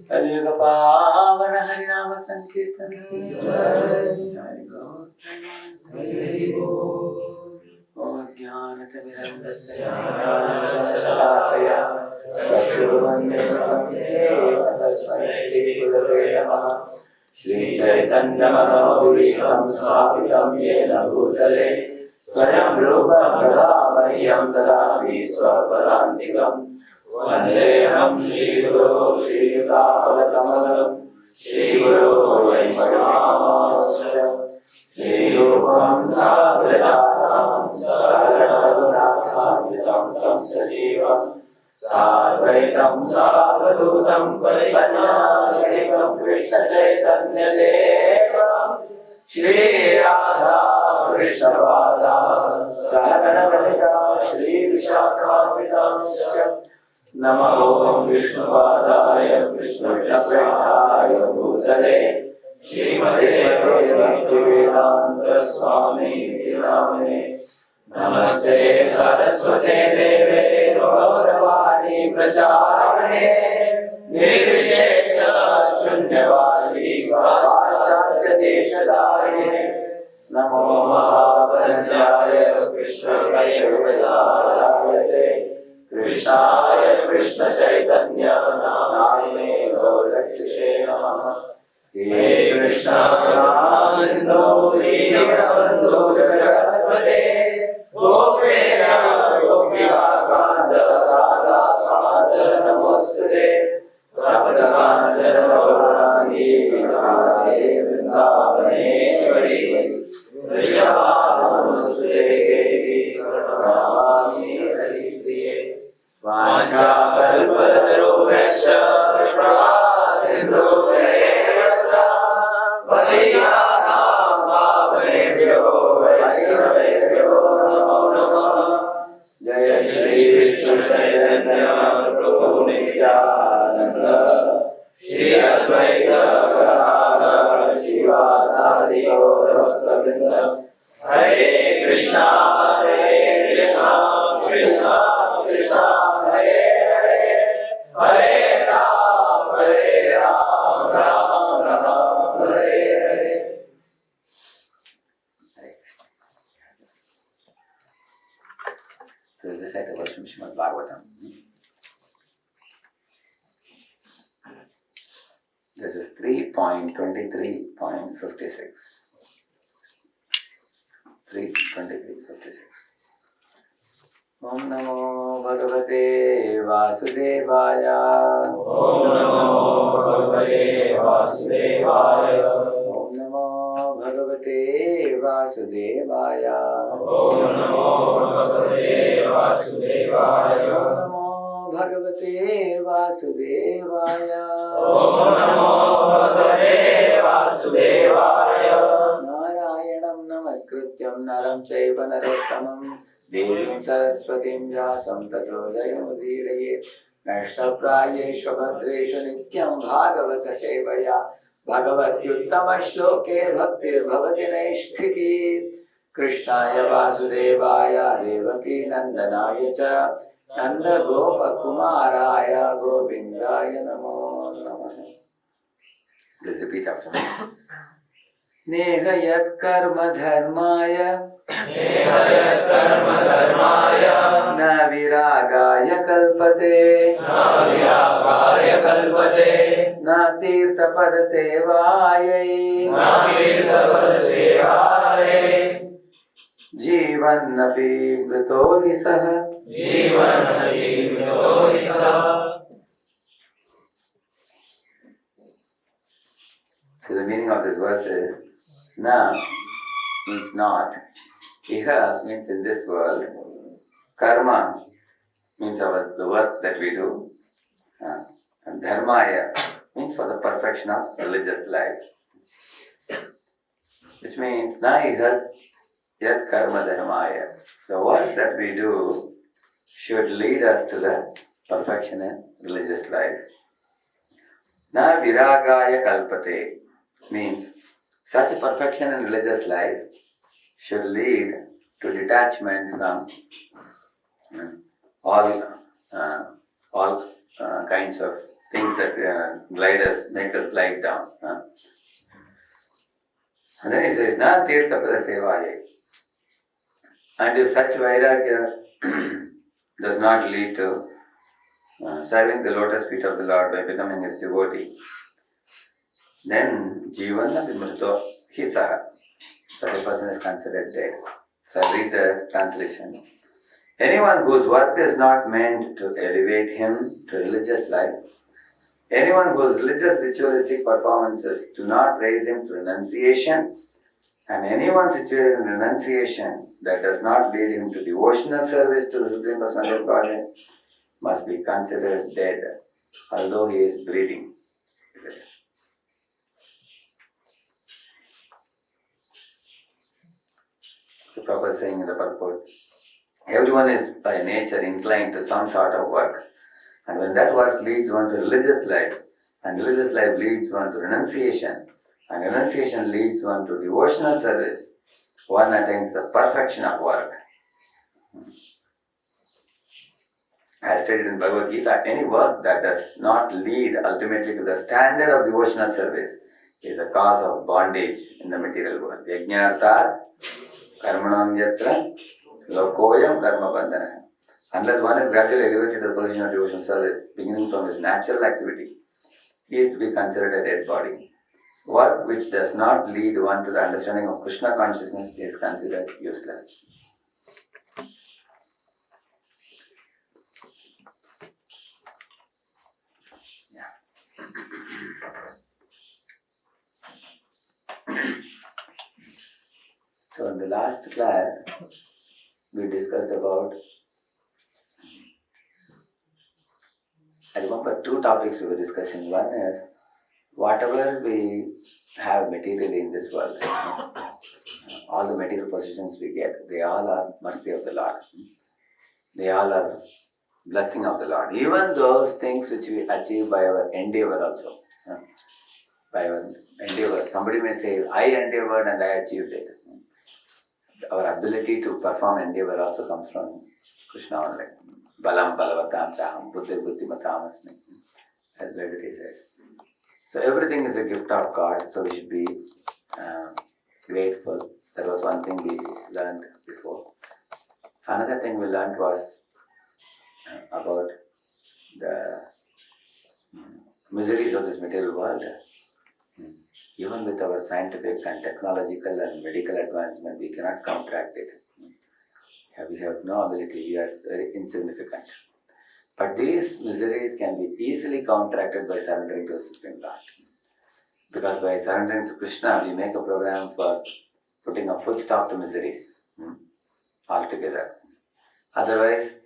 कलियुग पावन हरिनाम संकीर्तन ओम ज्ञानतिमिरन्धस्य ज्ञानञ्जनशलाकया चक्षुरुन्मिलितं येन तस्मै श्रीगुरवे नमः। श्रीचैतन्यमनोभीष्टं स्थापितं येन भूतले स्वयं रूपं तथा मह्यं ददाति स्वपदान्तिकम्। वन्देऽहं श्रीगुरो श्रीयुतापदकमलं श्रीगुरो वैष्णवांश्च श्रीरूपं साग्रजातं सहगणरघुनाथान्वितं तं सजीवं साद्वैतं सावधूतं परिजनासहितं कृष्णचैतन्यदेवं श्रीराधा कृष्णपादान् सहगणललिता श्रीविशाखान्वितांश्च नमो विष्णुपादाय कृष्णप्रेष्ठाय भूतले श्रीमते भक्तिवेदान्त स्वामी नामिने नमस्ते सरस्वते देवे गौरवाणी प्रचारणे निर्विशेष शून्यवादी पाश्चात्य देशधारिणे नमो महावदन्याय कृष्णप्रेमदायते कृष्णाय कृष्ण चैतन्य नामिने गौरक्षसे नमः। हे कृष्ण करुणा सिंधु दीनबन्धु जगत्पते गोपेश गोपिकान्त राधाकान्त नमोस्तुते तप्तकाञ्चन गौराङ्गी राधे वृन्दावनेश्वरी वृषभानुसुते देवी प्रणमामि हरिप्रिये वाञ्छाकल्पतरुभ्यश्च कृपा सिन्धुभ्येव पतितानां पावनेभ्यो वैष्णवेभ्यो नमो नमः। जय श्री कृष्ण चैतन्य प्रभु नित्यानंद श्री अद्वैत गदाधर शिवासादि गौर भक्तवृंद हरे Krishna Krishna Krishna Krishna Hare Hare Hare Ram Ram Ram Hare Hare. So we recite a verse from Srimad Bhagavatam. This is 3.23.56. 3.23.56. Om Namo Bhagavate Vasudevaya. Om Namo Bhagavate Vasudevaya. Om Namo Bhagavate Vasudevaya. Om Namo Bhagavate Vasudevaya. Om Namo Bhagavate Vasudevaya. Om Namo Bhagavate Vasudevaya. Narayanam Namaskrityam Naram Chaiva Narottamam Devim Saraswatim Vyasam Tato Jayamudhiraye Nashtaprayeshu Bhadreshu Nityam Bhagavata Sevaya Bhagavatyuttama Shloke Bhaktir Bhavati Naishtiki Krishnaya Vasudevaya Devaki Nandanaya Cha Nanda Gopa Kumaraya Govindaya Namo Namaha. Please repeat after me. Neha yat karma dharmaya na viragaya kalpate na tirtha pada sevayai जीवन नपि मृतो निसह So the meaning of this verse is na means not, iha means in this world, karma means the work that we do, and dharmaya means for the perfection of religious life, which means na iha yat karma dharmaya. The work that we do should lead us to the perfection in religious life. Na viragaya kalpate means such a perfection in religious life should lead to detachment from all kinds of things that make us glide down. And then he says, na tirtha pada sevaye. And if such vairagya does not lead to serving the lotus feet of the Lord by becoming his devotee, then jivana vimrito hisaha, such a person is considered dead. So I read the translation. Anyone whose work is not meant to elevate him to religious life, anyone whose religious ritualistic performances do not raise him to renunciation, and anyone situated in renunciation that does not lead him to devotional service to the Supreme Personality of Godhead must be considered dead, although he is breathing. The proper saying in the purport. Everyone is by nature inclined to some sort of work, and when that work leads one to religious life, and religious life leads one to renunciation, and renunciation leads one to devotional service, one attains the perfection of work. As stated in Bhagavad Gita, any work that does not lead ultimately to the standard of devotional service is a cause of bondage in the material world. Yajnartha karmanam yatra lokoyam karma bandhana. Unless one is gradually elevated to the position of devotional service, beginning from his natural activity, he is to be considered a dead body. Work which does not lead one to the understanding of Krishna consciousness is considered useless. So in the last class, we discussed about, I remember two topics we were discussing. One is, whatever we have materially in this world, all the material possessions we get, they all are mercy of the Lord. They all are blessing of the Lord. Even those things which we achieve by our endeavor also. By our endeavor. Somebody may say, I endeavored and I achieved it. Our ability to perform endeavor also comes from Krishna only. Balam balavatam chaham buddhi buddhimatam asmi. As Vedati says. So everything is a gift of God, so we should be grateful. That was one thing we learned before. Another thing we learned was about the miseries of this material world. Even with our scientific and technological and medical advancement, we cannot counteract it. We have no ability, we are very insignificant. But these miseries can be easily counteracted by surrendering to the Supreme Lord. Because by surrendering to Krishna, we make a program for putting a full stop to miseries altogether. Otherwise,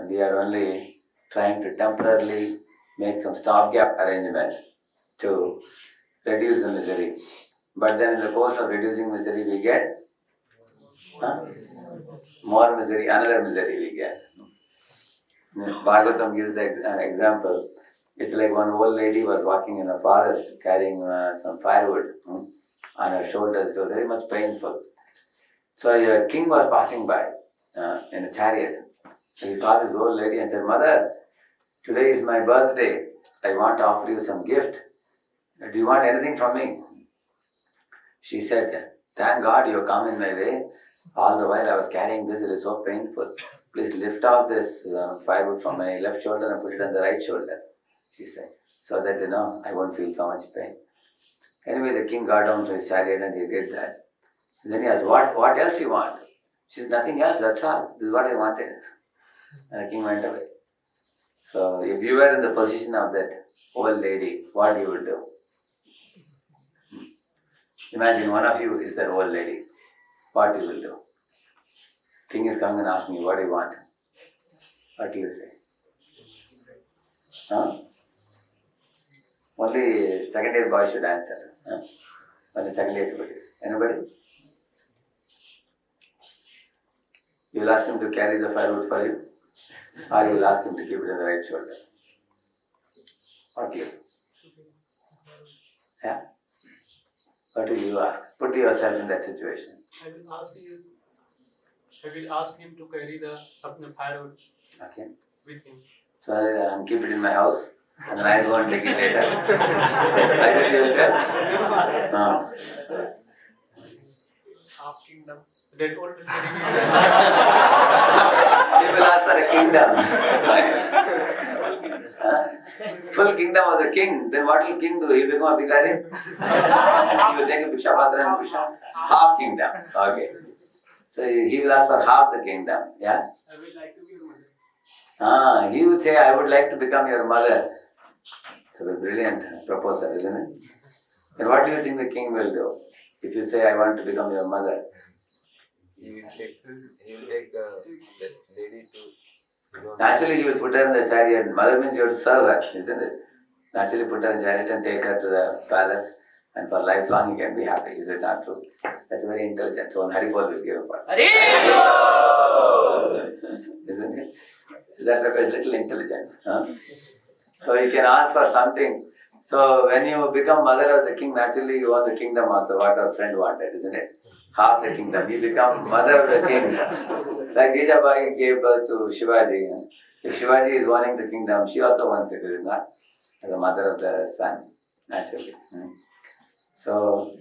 we are only trying to temporarily make some stopgap arrangement to reduce the misery. But then in the course of reducing misery, we get more misery, another misery we get. Bhagavatam gives the example. It's like one old lady was walking in a forest carrying some firewood on her shoulders. It was very much painful. So a king was passing by in a chariot. So he saw this old lady and said, Mother, today is my birthday. I want to offer you some gift. Do you want anything from me? She said, thank God you have come in my way. All the while I was carrying this, it is so painful. Please lift off this firewood from my left shoulder and put it on the right shoulder, she said, so that I won't feel so much pain. Anyway, the king got down to his chariot and he did that. And then he asked, what else you want? She said, nothing else, that's all. This is what I wanted. And the king went away. So if you were in the position of that old lady, what you would do? Imagine one of you is that old lady. What you will do? King is coming and asking you, what do you want? What do you say? Huh? Only second year boys should answer. Huh? Only second year devotees. Anybody? You will ask him to carry the firewood for you? Or you will ask him to keep it on the right shoulder? What do you do? Yeah? What will you ask? Put yourself in that situation. I will ask him to carry the firewood with him. So keep it in my house and then I go and take it later. Like that you will tell? Half kingdom. That old He will ask for a kingdom. Full kingdom of the king. Then what will king do? He will become a bhikari? He will take a bhiksha patra and bhiksha. Half kingdom. Okay. So he will ask for half the kingdom. Yeah? I would like to be your mother. He would say, I would like to become your mother. So a brilliant proposal, isn't it? And what do you think the king will do? If you say, I want to become your mother. He will take the lady to... Naturally, he will put her in the chariot. Mother means you have to serve her, isn't it? Naturally, put her in the chariot and take her to the palace. And for lifelong, he can be happy. Is it not true? That's very intelligent. So, Hari Bol will give a part. Isn't it? So, that requires little intelligence. So, you can ask for something. So, when you become mother of the king, naturally, you want the kingdom also, what our friend wanted, isn't it? Half the kingdom. You become mother of the king. Like Jijabai gave birth to Shivaji. If Shivaji is wanting the kingdom, she also wants it, is it not? As the mother of the son, naturally. So,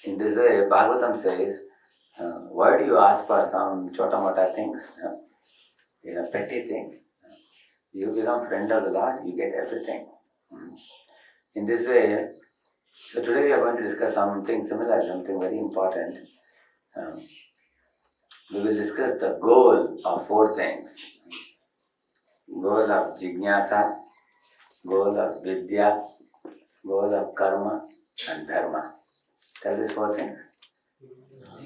in this way, Bhagavatam says, why do you ask for some chota-mota things? Petty things. You become friend of the Lord, you get everything. In this way, so today we are going to discuss something similar, something very important. We will discuss the goal of 4 things. Goal of Jignyasa, goal of Vidya, goal of Karma and Dharma. Tell these 4 things.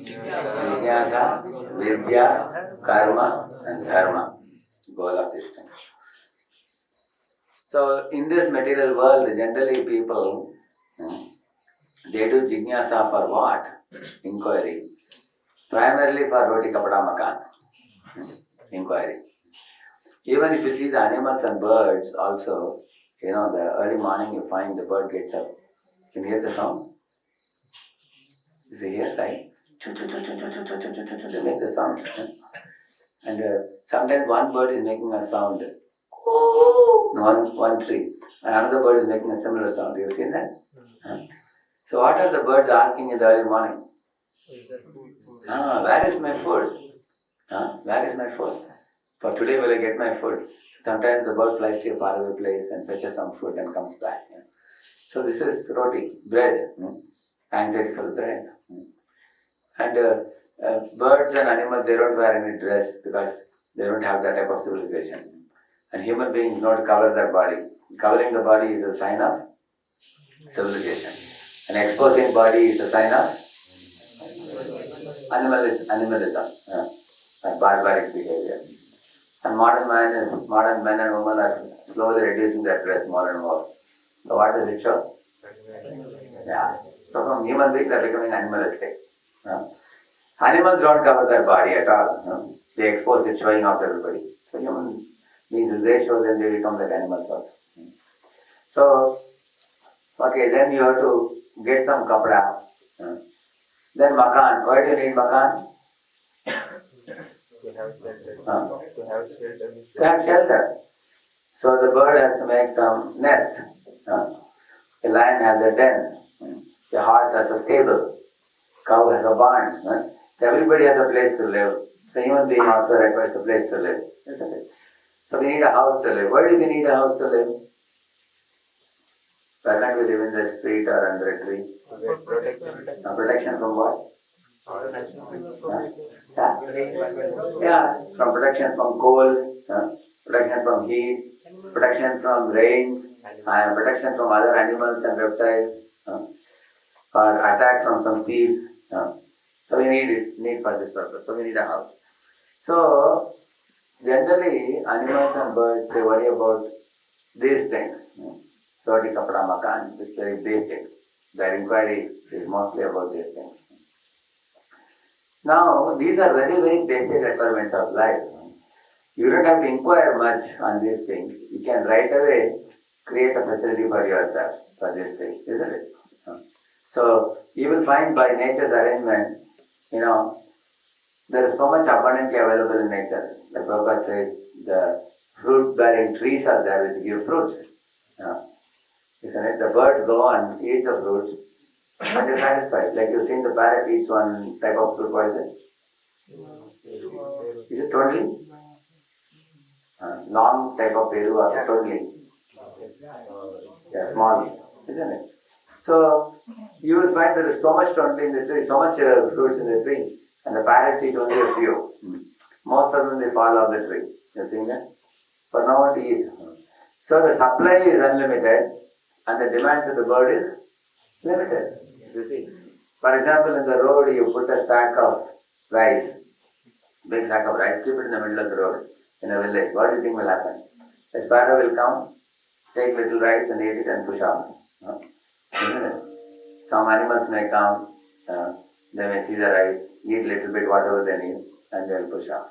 Jignyasa, Vidya, Karma and Dharma. Goal of these things. So in this material world, generally people, they do Jignyasa for what? Inquiry. Primarily for roti kapada makan. Inquiry. Even if you see the animals and birds also, the early morning you find the bird gets up. Can you hear the sound? You see here, right? They make the sound. And sometimes one bird is making a sound. One tree. And another bird is making a similar sound. You seen that? So what are the birds asking in the early morning? Where is my food? Where is my food? For today will I get my food? So sometimes the bird flies to a faraway place and fetches some food and comes back. So this is roti, bread. Anxiety for the bread. And birds and animals, they don't wear any dress because they don't have that type of civilization. And human beings don't cover their body. Covering the body is a sign of civilization. And exposing body is a sign of animalism, barbaric behavior. And modern men and women are slowly reducing their dress more and more. So what does it show? Yeah. So from human beings are becoming animalistic. Animals don't cover their body at all. They expose it, showing off everybody. So human beings, if they show, then they become like animals also. So, okay, then you have to get some kapda. Then makan. Why do you need makan? To have shelter. To have shelter. So the bird has to make some nest. A lion has a den. A horse has a stable. Cow has a barn. So everybody has a place to live. So human being also requires a place to live. Isn't it? So we need a house to live. Why do we need a house to live? Why can't we live in the street or under a tree? Protection from what? From protection from cold, protection from heat, protection from rains, protection from other animals and reptiles, or attack from some thieves. So we need for this purpose. So we need a house. So generally animals and birds, they worry about these things. Roti kapda makan, it's very basic. Their inquiry is mostly about these things. Now, these are very, very basic requirements of life. You don't have to inquire much on these things. You can right away create a facility for yourself for these things, isn't it? So, you will find by nature's arrangement, there is so much abundantly available in nature. Like Prabhupada says, the fruit-bearing trees are there which give fruits. Isn't it? The birds go and eat the fruits and they're satisfied. Like you've seen the parrot eats one type of fruit, what is it? Is it totally? Long type of peru or totally? Yeah, small, isn't it? So you will find there is so much totally in the tree, so much fruits in the tree, and the parrots eat only a few. Most of them they fall off the tree. You see that? For no one to eat. So the supply is unlimited and the demand to the bird is limited. You see. For example, in the road you put a sack of rice, big sack of rice, keep it in the middle of the road in a village. What do you think will happen? A sparrow will come, take little rice and eat it and push on. Isn't it? Some animals may come, they may see the rice, eat little bit whatever they need and they will push on.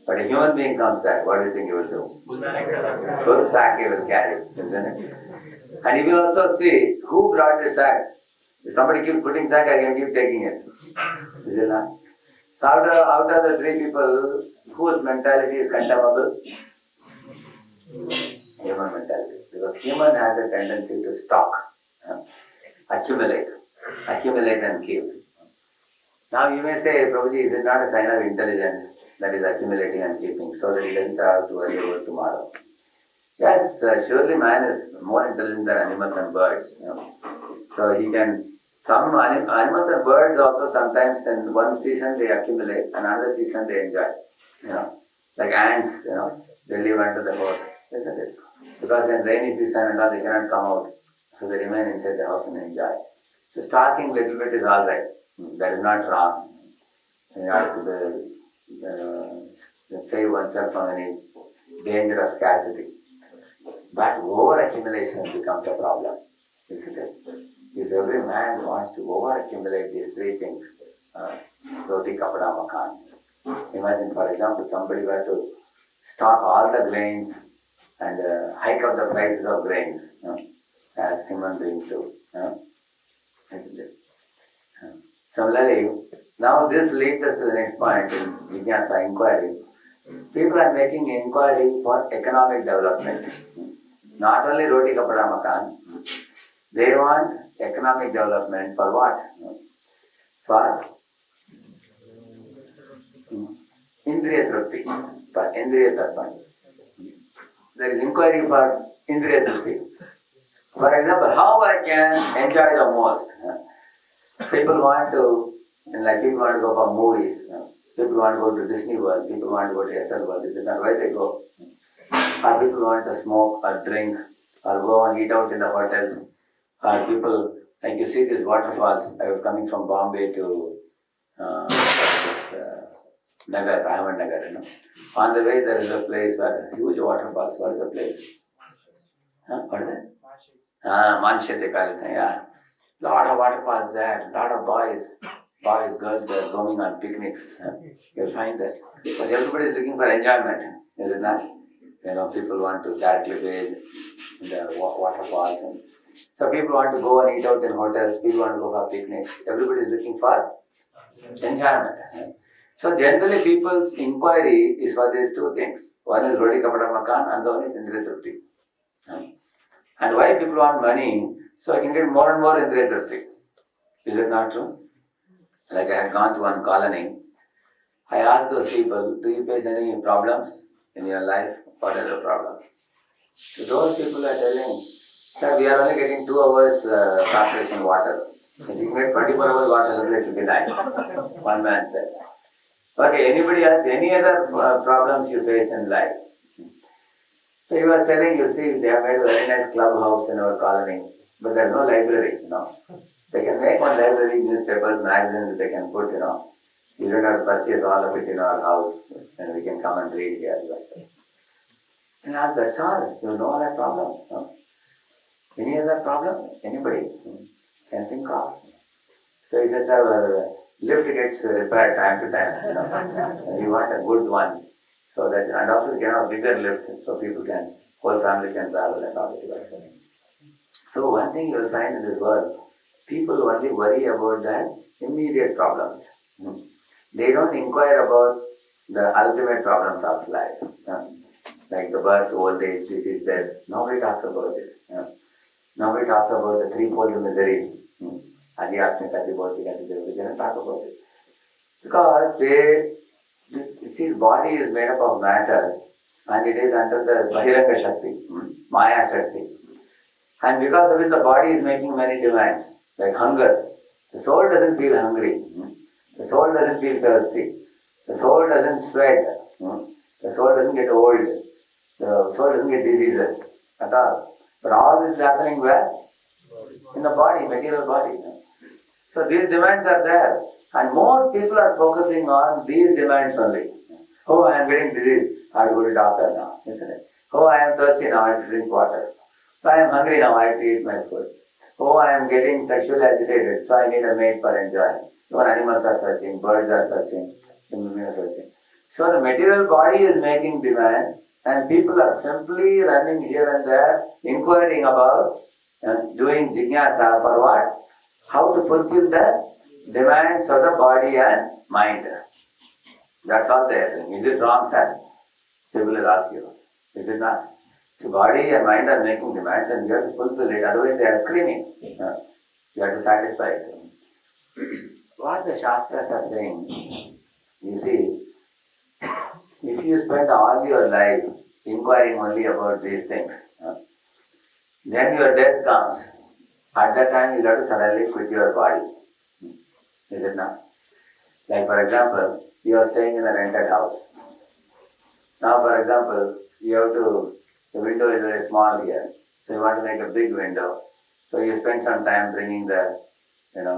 But a human being comes there, what do you think he will do? Full sack he will carry, isn't it? And you will also see who brought the sack. If somebody keeps putting sack, I can keep taking it. Is it not? So out of the three people, whose mentality is condemnable? human has a tendency to stock, accumulate and keep. Now you may say, Prabhuji, is it not a sign of intelligence that is accumulating and keeping so that he doesn't have to worry about tomorrow? Yes, surely man is more intelligent than animals and birds. So he can, some animals and birds also sometimes in one season they accumulate, another season they enjoy. Like ants, they live under the house, isn't it? Because in rainy season and all they cannot come out. So they remain inside the house and enjoy. So stalking little bit is alright. That is not wrong. You have to save oneself from any danger of scarcity. But over-accumulation becomes a problem, isn't it? If every man wants to over-accumulate these three things, roti, kapda, makan. Imagine, for example, somebody were to stock all the grains and hike up the prices of grains, as human beings do. Isn't it? Similarly, now this leads us to the next point in Jignyasa, inquiry. People are making inquiry for economic development. Not only roti, kapda, makan, they want economic development for what? For Indriya Trupti, for Indriya Tarpan. There is inquiry for Indriya Trupti. For example, how I can enjoy the most. People want to go for movies. People want to go to Disney World. People want to go to SL World. This is not where they go. Or people want to smoke or drink or go and eat out in the hotels. Or people, like you see these waterfalls. I was coming from Bombay to Nagar, Ahmed Nagar. On the way there is a place where huge waterfalls. What is the place? What is it? Manshe they call it. Yeah. Lot of waterfalls there. Lot of boys, girls are roaming on picnics. You'll find that. Because everybody is looking for enjoyment. Is it not? People want to directly bathe in the waterfalls. So people want to go and eat out in hotels. People want to go for picnics. Everybody is looking for enjoyment. So generally people's inquiry is for these two things. One is roti, kapda, makan, and the one is Indriya Trupti. And why people want money? So I can get more and more Indriya Trupti. Is it not true? Like I had gone to one colony. I asked those people, do you face any problems in your life? What are the problems? So those people are telling, sir, we are only getting 2 hours corporation water. If you get 24 hours water, it will be nice. One man said. Okay, anybody else, any other problems you face in life? So he was telling, you see, they have made a very nice clubhouse in our colony, but there is no library, They can make one library, newspapers, magazines, they can put, You don't have to purchase all of it in our house, and we can come and read here. And that's all. You know that problem. Any other problem? Anybody can think of? So he said, our lift gets repaired time to time. You want a good one. So that, and also you can have a bigger lift so people can, whole family can travel and all that. So one thing you will find in this world, people only worry about the immediate problems. They don't inquire about the ultimate problems of life. Like the birth, old age, disease, death. Nobody talks about it. Nobody talks about the threefold miseries. Adhyasmika, Adhibhautika, they don't talk about it. Because body is made up of matter and it is under the Bahiranga Shakti, Maya Shakti. And because of it the body is making many demands, like hunger. The soul doesn't feel hungry. The soul doesn't feel thirsty. The soul doesn't sweat. The soul doesn't get old. The soul doesn't get diseases at all. But all this is happening where? In the body, material body. So these demands are there. And more people are focusing on these demands only. Oh, I am getting disease, I have to go to doctor now, isn't it? Oh, I am thirsty now, I have to drink water. So I am hungry now, I have to eat my food. Oh, I am getting sexually agitated, so I need a mate for enjoying. Even animals are searching, birds are searching, human beings are searching. So the material body is making demand, and people are simply running here and there, inquiring about doing Jignyasa for what? How to fulfill the demands of the body and mind. That's all they are doing. Is it wrong, sir? People will ask you. Is it not? The body and mind are making demands and you have to fulfill it, otherwise they are screaming. You have to satisfy it. What the Shastras are saying, you see, if you spend all your life inquiring only about these things, then your death comes. At that time, you have to suddenly quit your body. Is it not? Like for example, you are staying in a rented house. Now for example, the window is very small here, so you want to make a big window. So you spend some time bringing the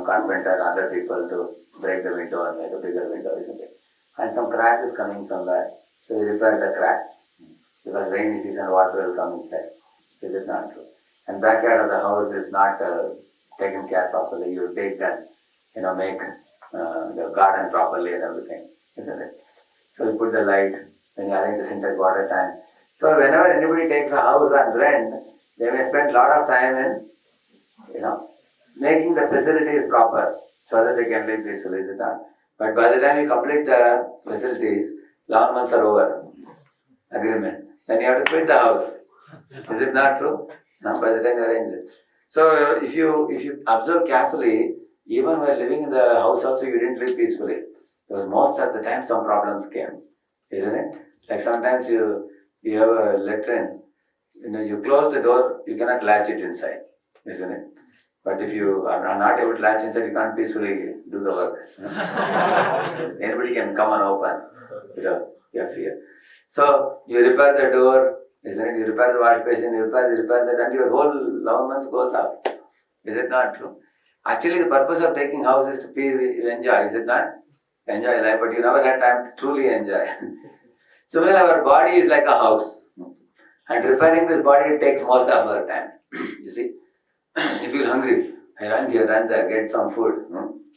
carpenter and other people to break the window and make a bigger window, isn't it? And some crack is coming somewhere, so you repair the crack. Because rainy season, water will come inside. Is it not true? And backyard of the house is not taken care properly. You take that, make the garden properly and everything, isn't it? So you put the light, then you arrange the synthetic water tank. So whenever anybody takes a house on rent, they may spend a lot of time in, making the facilities proper so that they can live peacefully, is it not? But by the time you complete the facilities, 11 months are over. Agreement. Then you have to quit the house. Is it not true? No, by the time you arrange it. So if you observe carefully, even while living in the house also you didn't live peacefully. Because most of the time some problems came. Isn't it? Like sometimes you have a latrine, you close the door, you cannot latch it inside. Isn't it? But if you are not able to latch inside, you can't peacefully do the work. Anybody can come and open. You have fear. So you repair the door, isn't it? You repair the wash basin, you repair that, and your whole 11 months goes up. Is it not true? Actually, the purpose of taking house is to enjoy, is it not? Enjoy life, but you never had time to truly enjoy. So our body is like a house. And repairing this body takes most of our time. You see? You feel hungry. I run here, run there, get some food,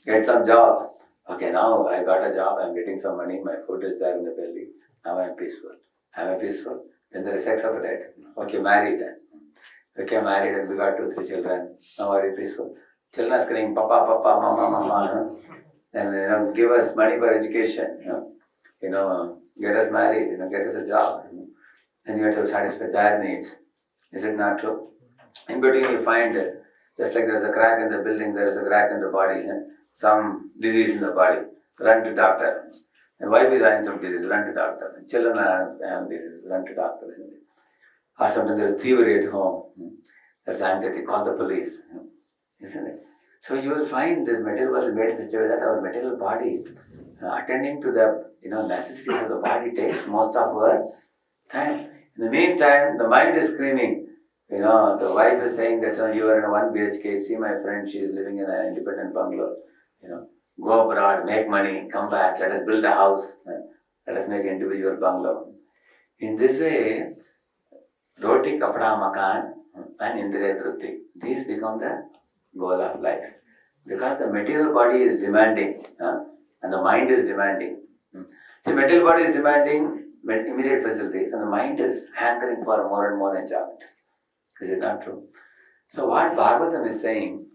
get some job. Okay, now I got a job, I'm getting some money, my food is there in the belly. Now I'm peaceful. Am I peaceful? Then there is sex appetite. Okay, married then. Okay, married and we got 2-3 children. Now are you peaceful? Children are screaming, Papa, Papa, Mama, Mama. And give us money for education. Get us married. Get us a job. Then you have to satisfy their needs. Is it not true? In between you find, just like there is a crack in the building, there is a crack in the body. Some disease in the body. Run to doctor. And wife is having some disease, run to doctor. Children are having disease, run to doctor, isn't it? Or sometimes there is thievery at home. There's anxiety, call the police. Isn't it? So you will find this material world is made in such a way that our material body, attending to the necessities of the body takes most of our time. In the meantime, the mind is screaming. The wife is saying that you are in a 1 BHK, see my friend, she is living in an independent bungalow. Go abroad, make money, come back, let us build a house, let us make an individual bungalow. In this way, roti, kapda, makan, and indriya trupti, these become the goal of life. Because the material body is demanding, and the mind is demanding. See, material body is demanding immediate facilities, and the mind is hankering for more and more enjoyment. Is it not true? So what Bhagavatam is saying,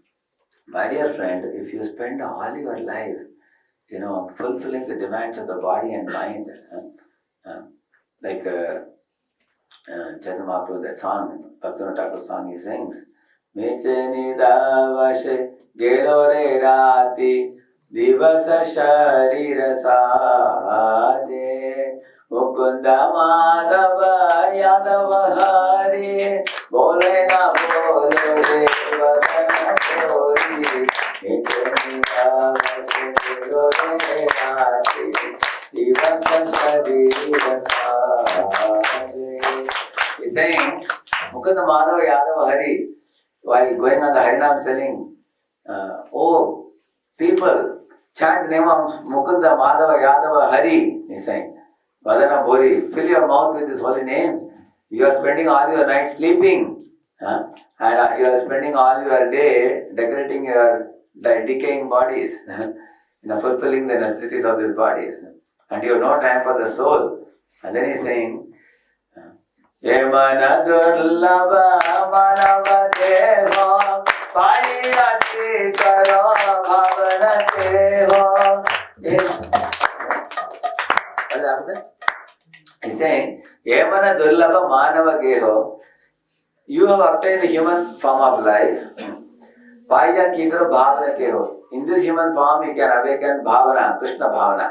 my dear friend, if you spend all your life, fulfilling the demands of the body and mind, like Chaitanya Mahaprabhu, that song, Bhaktivinoda Thakur song, he sings, Meche nidavashe gelo re rati divasa sharira saje Mukunda Madhava Yadava Hari Bole na bole re vadana boli Meche nidavashe gelo re rati divasa sharira saje. He's saying, Mukunda Madhava Yadava Hari, while going on the Harinam selling, oh, people, chant the name of Mukunda Madhava Yadava Hari, he's saying. Vadana Bori, fill your mouth with these holy names. You are spending all your night sleeping, and you are spending all your day decorating your decaying bodies, fulfilling the necessities of these bodies. And you have no time for the soul. And then he's saying, Yemana durlabha manava deho Payati karo bhavana deho. What is after that? He's saying, Yemana durlabha manava geho. You have obtained the human form of life. Paya kikaro bhavana keho. In this human form, you can awaken bhavana, Krishna bhavana.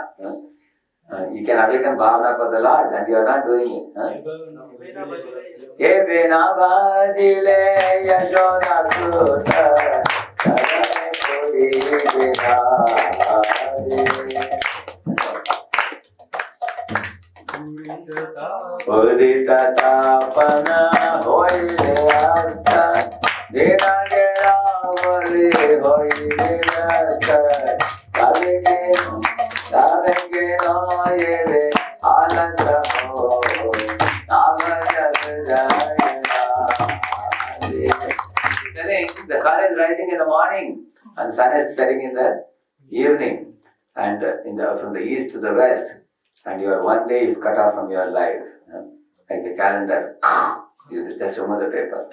You can awaken bhavana for the Lord, and you are not doing it. Ye bina bhajile yashoda sutta sarane kodi bidhaje. Udita tapana hoile asta dena gera vare hoile asta Davenge no yeve alasa ho telling the sun is rising in the morning and the sun is setting in the evening and from the east to the west, and your one day is cut off from your life, like the calendar. You just remove the paper.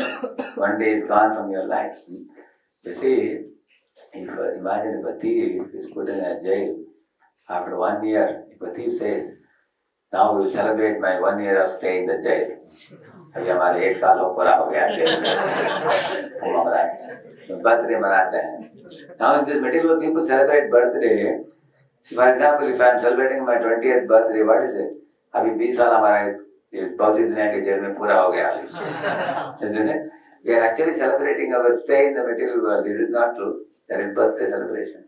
One day is gone from your life. You see, imagine if a thief is put in a jail after 1 year. If a thief says, now we will celebrate my 1 year of stay in the jail. अभी हमारे 1 साल हो पूरा हो गया jail में, birthday मनाते हैं. Now in this material people celebrate birthday. See, for example, if I am celebrating my 20th birthday, what is it? अभी 20 साल हमारा पवित्र दुनिया के जेल में पूरा हो गया. Isn't it? We are actually celebrating our stay in the material world. Is it not true? That is birthday celebration.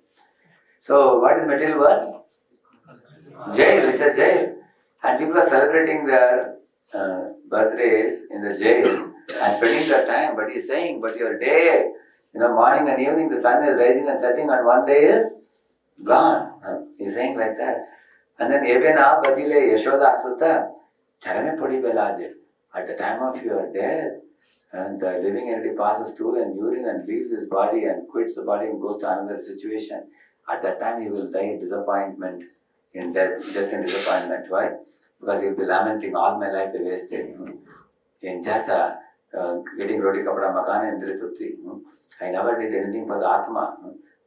So what is material world? Jail. It's a jail. And people are celebrating their birthdays in the jail and spending their time. But he's saying, but your day, morning and evening, the sun is rising and setting, and one day is gone. He's saying like that. And then Ebena Badile Yashoda Sutta Charame Podi Belaje. At the time of your death, and the living entity passes stool and urine and leaves his body and quits the body and goes to another situation. At that time he will die in disappointment, in death and disappointment. Why? Because he will be lamenting, all my life I wasted in just getting roti kapda makan and Indritupti. I never did anything for the Atma.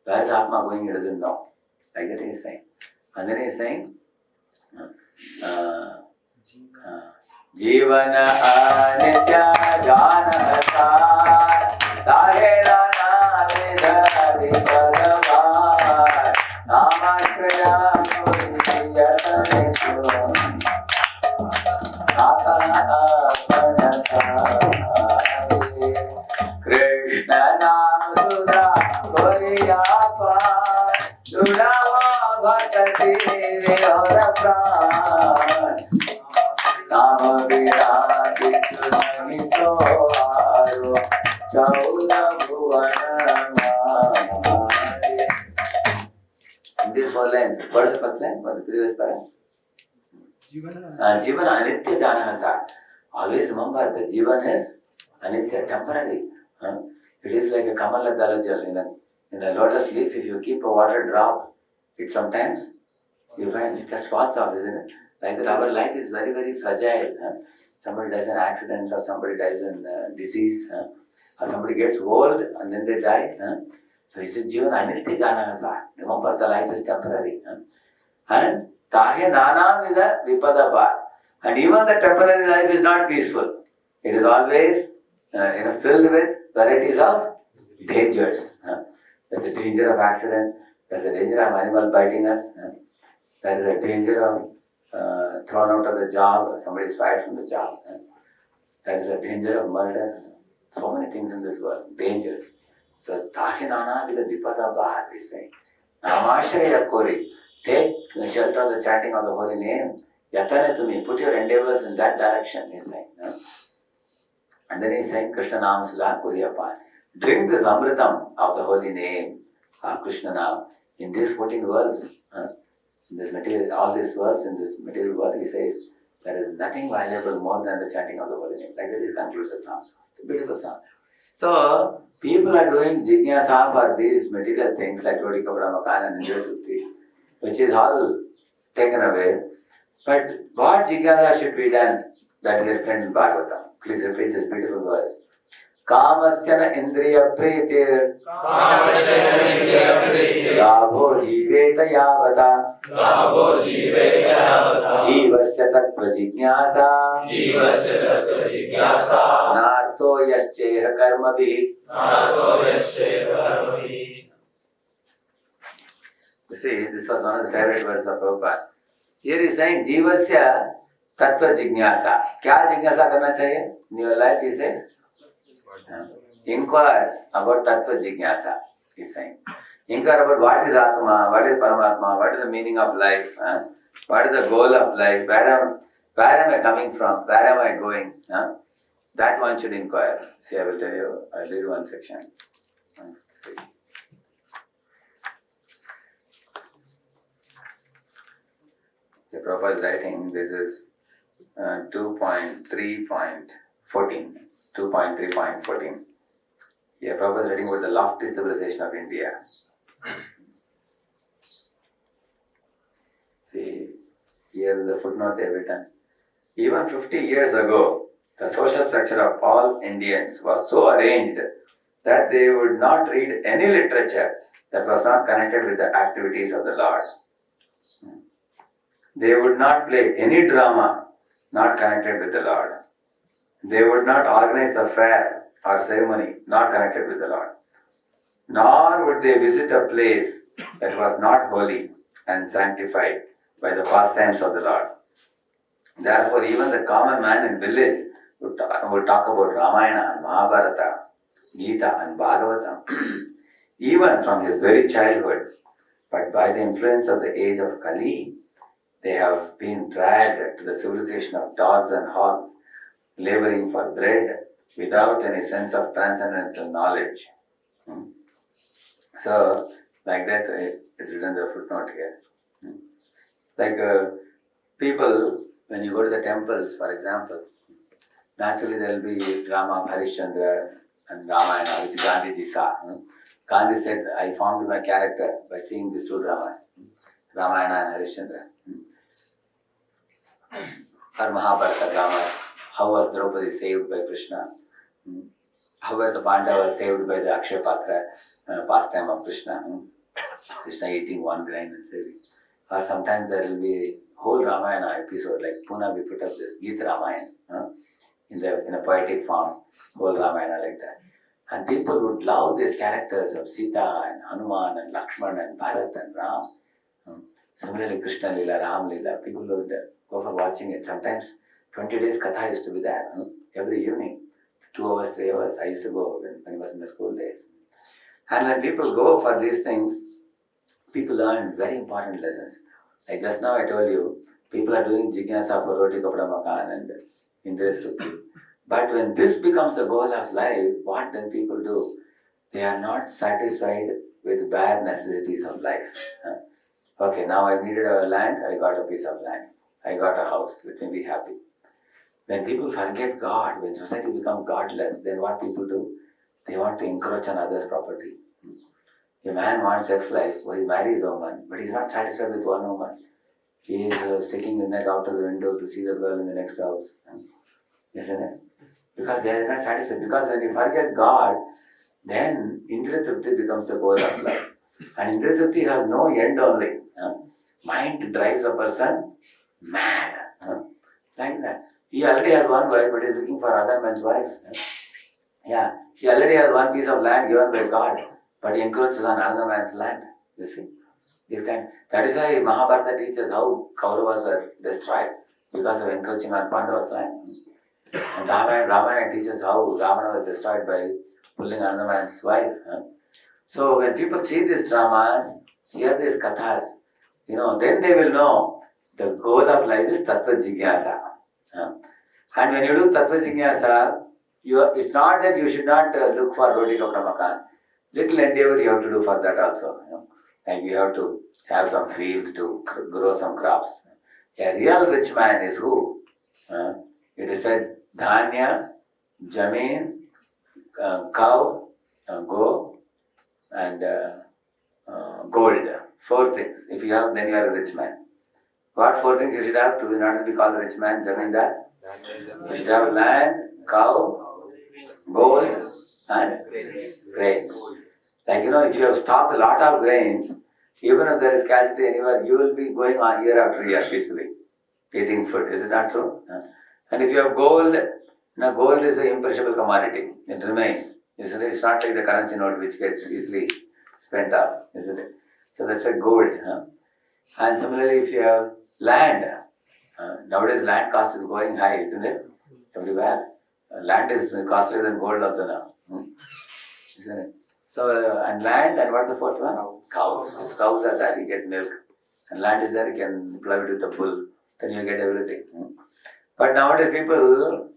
Where is the Atma going, he doesn't know. Like that he is saying. And then he is saying, जीवन अनित्य जानसार ताहे नाना विध विपदवार नामाश्रया मुनियतने तो कृष्ण नाम सुधा गोरिया पार जुड़ावा भटति विहर प्राण नाम विराजित नहीं तो आरो चौदह भुवन मारे. In these 4 lines, what is the first line? What is the previous para? Jivan anitya janasa. Always remember that Jivan is anitya, temporary. It is like a kamala dalajal. In a lotus leaf, if you keep a water drop, it sometimes you find it just falls off, isn't it? Like that, our life is very, very fragile. Somebody dies in accident, or somebody dies in disease, or somebody gets old and then they die. So he says, Jivan anitya janasa. Remember, the life is temporary. And tahe nana vida vipada par. And even the temporary life is not peaceful. It is always filled with varieties of dangers. There's a danger of accident. There's a danger of animal biting us. There is a danger of thrown out of the job, somebody is fired from the job. There is a danger of murder. So many things in this world, dangers. So, Tahinana with the Vipada Bahar, they say. Namashraya Kori, take shelter of the chanting of the holy name. Yatane to me, put your endeavors in that direction, he's saying. And then he's saying, Krishna Nam Sula Kuriyapan. Drink this Amritam of the holy name, Krishna Nam, in these 14 worlds. In this material, all these words in this material world, he says, there is nothing valuable more than the chanting of the holy name. Like that, he concludes the song. It's a beautiful song. So, people are doing Jignyasa for these material things like Roti Kapda Makan and Indra which is all taken away. But what Jignyasa should be done, that is explained in Bhagavatam. Please repeat this beautiful verse. कामस्य न इंद्रिय प्रीतिर लाभो जीवेत यावता जीवस्य तत्व जिज्ञासा नार्थो यश्चेह कर्मभिः. You see, this was one of the favorite words of Prabhupada. Here he is saying, जीवस्य तत्व जिज्ञासा. क्या जिज्ञासा करना चाहिए? In your life, he says, inquire about tattva jignasa. He is saying, inquire about what is Atma, what is Paramatma, what is the meaning of life, what is the goal of life, where am I coming from, where am I going? That one should inquire. See, I will tell you, I'll read one section. The Prabhupada is writing, this is 2.3.14. 2.3.14. Here Prabhupada is writing about the lofty civilization of India. See, here is the footnote they have written. Even 50 years ago, the social structure of all Indians was so arranged that they would not read any literature that was not connected with the activities of the Lord. They would not play any drama not connected with the Lord. They would not organize a fair or ceremony not connected with the Lord. Nor would they visit a place that was not holy and sanctified by the pastimes of the Lord. Therefore, even the common man in village would talk about Ramayana and Mahabharata, Gita and Bhagavatam, even from his very childhood. But by the influence of the age of Kali, they have been dragged to the civilization of dogs and hogs, laboring for bread without any sense of transcendental knowledge. So, like that is written in the footnote here. Like people, when you go to the temples, for example, naturally there will be drama of Harishchandra and Ramayana, which Gandhiji saw. Gandhi said, I formed my character by seeing these two dramas, Ramayana and Harishchandra. Or Mahabharata dramas, how was Draupadi saved by Krishna? How were the Pandavas saved by the Akshay Patra pastime of Krishna? Krishna eating one grain and saving. Or sometimes there will be a whole Ramayana episode, like Pune we put up this Gita Ramayana in a poetic form, whole Ramayana like that. And people would love these characters of Sita and Hanuman and Lakshman and Bharat and Ram. Similarly, Krishna Lila, Ram Lila, people would go for watching it. Sometimes 20 days Katha used to be there every evening. 2 hours, 3 hours. I used to go when I was in the school days. And when people go for these things, people learn very important lessons. Like just now I told you, people are doing Jignyasa for Roti Kapda Makan and Indriya Trupti. But when this becomes the goal of life, what then people do? They are not satisfied with bare necessities of life. Okay, now I needed a land, I got a piece of land. I got a house, let me be happy. When people forget God, when society becomes godless, then what people do? They want to encroach on others' property. A man wants sex life, well, he marries a woman, but he's not satisfied with one woman. He is sticking his neck out of the window to see the girl in the next house. Isn't it? Because they are not satisfied. Because when you forget God, then Indriya Trupti becomes the goal of life. And Indriya Trupti has no end only. Mind drives a person mad. Like that. He already has one wife, but he is looking for other men's wives. Yeah, he already has one piece of land given by God, but he encroaches on another man's land. You see? That is why Mahabharata teaches how Kauravas were destroyed because of encroaching on Pandava's land. And Ramayana teaches how Ravana was destroyed by pulling another man's wife. So when people see these dramas, hear these kathas, then they will know the goal of life is Tattva Jignyasa. And when you do Tattva Jignyasa, it's not that you should not look for Roti Kapda Makan. Little endeavor you have to do for that also. Like you have to have some field to grow some crops. A real rich man is who? It is said, Dhanya, Jameen, cow, go, and gold. 4 things. If you have, then you are a rich man. What 4 things you should have to be not to be called a rich man, Zamindar? You should have land, cow, gold and grains. Like if you have stocked a lot of grains, even if there is scarcity anywhere, you will be going on year after year peacefully, eating food. Is it not true? And if you have gold, gold is an imperishable commodity. It remains. Isn't it? It's not like the currency note which gets easily spent off, isn't it? So that's why gold. And similarly, if you have land, nowadays land cost is going high, isn't it? Everywhere. Land is costlier than gold also now. Isn't it? So, and land, and what's the fourth one? Cows. If cows are there, you get milk. And land is there, you can plow it with the bull. Then you get everything. But nowadays people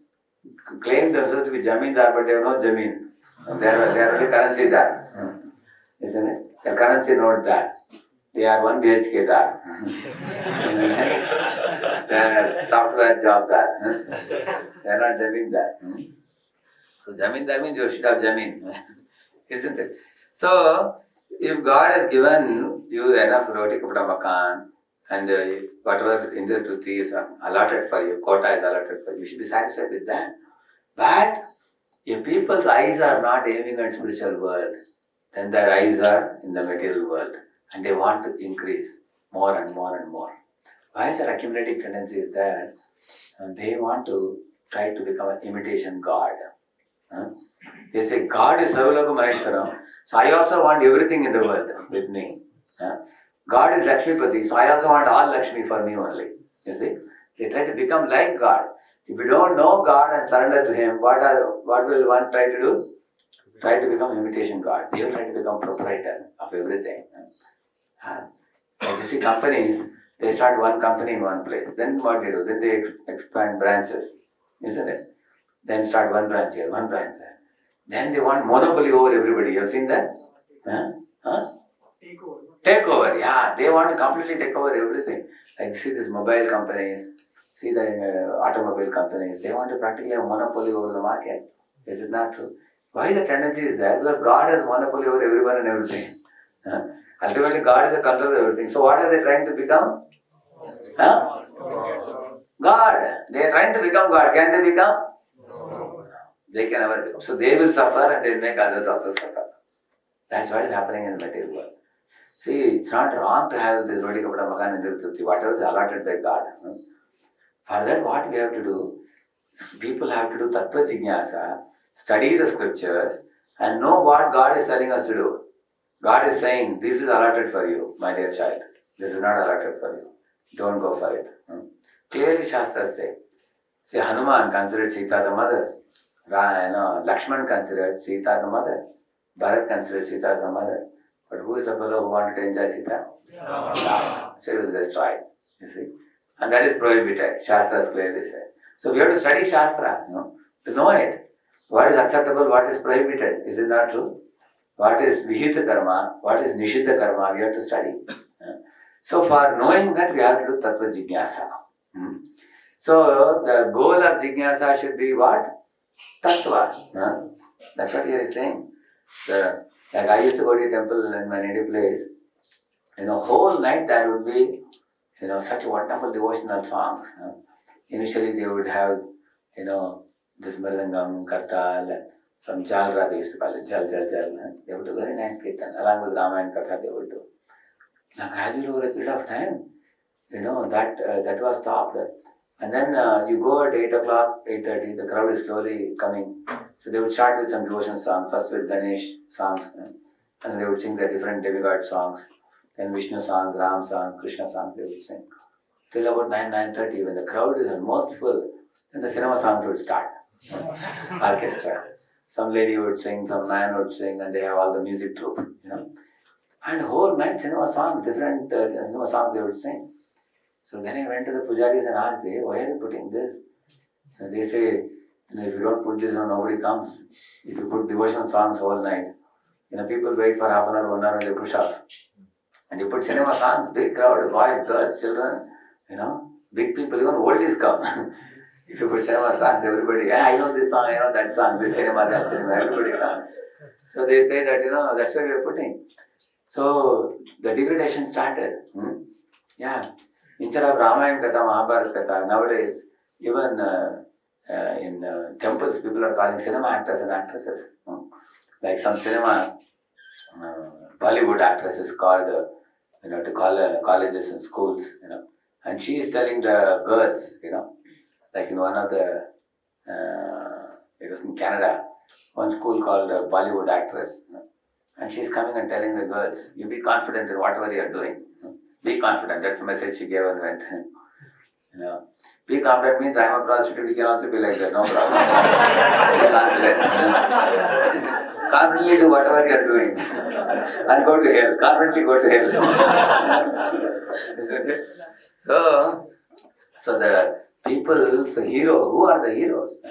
claim themselves to be Jamindar, but they have no Jameen. They are only currency there. Isn't it? The currency note there. They are 1 BHK there. They are software job there. They are not Jameen there. So Jamindar means you should have Jameen. Isn't it? So, if God has given you enough roti kapda makan and whatever Indra Tuti is allotted for you, quota is allotted for you, you should be satisfied with that. But if people's eyes are not aiming at spiritual world, then their eyes are in the material world and they want to increase more and more and more. Why their accumulative tendency is there? They want to try to become an imitation God. They say, God is Sarvaloka Maheshwaram, so I also want everything in the world with me. God is Lakshmipati, so I also want all Lakshmi for me only. You see? They try to become like God. If you don't know God and surrender to Him, what will one try to do? Try to become imitation God. They will try to become proprietor of everything. Like you see companies, they start one company in one place. Then what they do? Then they expand branches. Isn't it? Then start one branch here, one branch there. Then they want monopoly over everybody. You have seen that? Take over, yeah. They want to completely take over everything. Like see these mobile companies, see the automobile companies, they want to practically have monopoly over the market. Is it not true? Why the tendency is there? Because God has monopoly over everyone and everything. Ultimately, God is the control of everything. So what are they trying to become? God. They are trying to become God. Can they become? They can never become. So they will suffer and they will make others also suffer. That's what is happening in the material world. See, it's not wrong to have this roti kapda makan and dhirtuti, whatever is allotted by God. For that, what we have to do, people have to do tattva jignyasa, study the scriptures, and know what God is telling us to do. God is saying, this is allotted for you, my dear child. This is not allotted for you. Don't go for it. Clearly, Shastras say. See, Hanuman considered Sita the mother. Lakshman considered Sita the mother. Bharat considered Sita as a mother. But who is the fellow who wanted to enjoy Sita? Rama. So it was destroyed. You see? And that is prohibited. Shastras clearly say. So we have to study Shastra, to know it. What is acceptable, what is prohibited. Is it not true? What is Vihita karma, what is Nishita karma, we have to study. So for knowing that, we have to do Tattva Jignyasa. So the goal of Jignyasa should be what? Tattva. That's what he is saying. Like I used to go to a temple in my native place. Whole night there would be, such wonderful devotional songs. Initially they would have, this Mridangam, Kartal, and some Jalra they used to call it, Jal. They would do very nice kirtan, along with Ramayana Katha they would do. Now gradually over a period of time, that was stopped. And then you go at 8 o'clock, 8:30, the crowd is slowly coming. So they would start with some devotion songs, first with Ganesh songs, and then they would sing the different demigod songs, then Vishnu songs, Ram songs, Krishna songs they would sing. Till about 9:30, when the crowd is almost full, then the cinema songs would start. Orchestra. Some lady would sing, some man would sing, and they have all the music troupe, And whole night cinema songs, different cinema songs they would sing. So then I went to the pujaris and asked, why are you putting this? And they say, if you don't put this on, nobody comes. If you put devotional songs whole night, people wait for half an hour, 1 hour, and they push off. And you put cinema songs, big crowd, boys, girls, children, big people, even oldies come. If you put cinema songs, everybody, I know this song, I know that song, this cinema, that cinema, everybody comes. So they say that, that's what we are putting. So the degradation started. Instead of Ramayana Katha, Mahabharata Katha, nowadays, even in temples, people are calling cinema actors and actresses. Like some cinema Bollywood actress is called, to colleges and schools, and she is telling the girls, like in one of the, it was in Canada, one school called Bollywood actress, and she's coming and telling the girls, you be confident in whatever you are doing. Be confident. That's the message she gave and went. Be confident means I am a prostitute, we can also be like that, no problem. Be confident. Confidently do whatever you are doing and go to hell. Confidently go to hell. Isn't it? So the people, so hero, who are the heroes?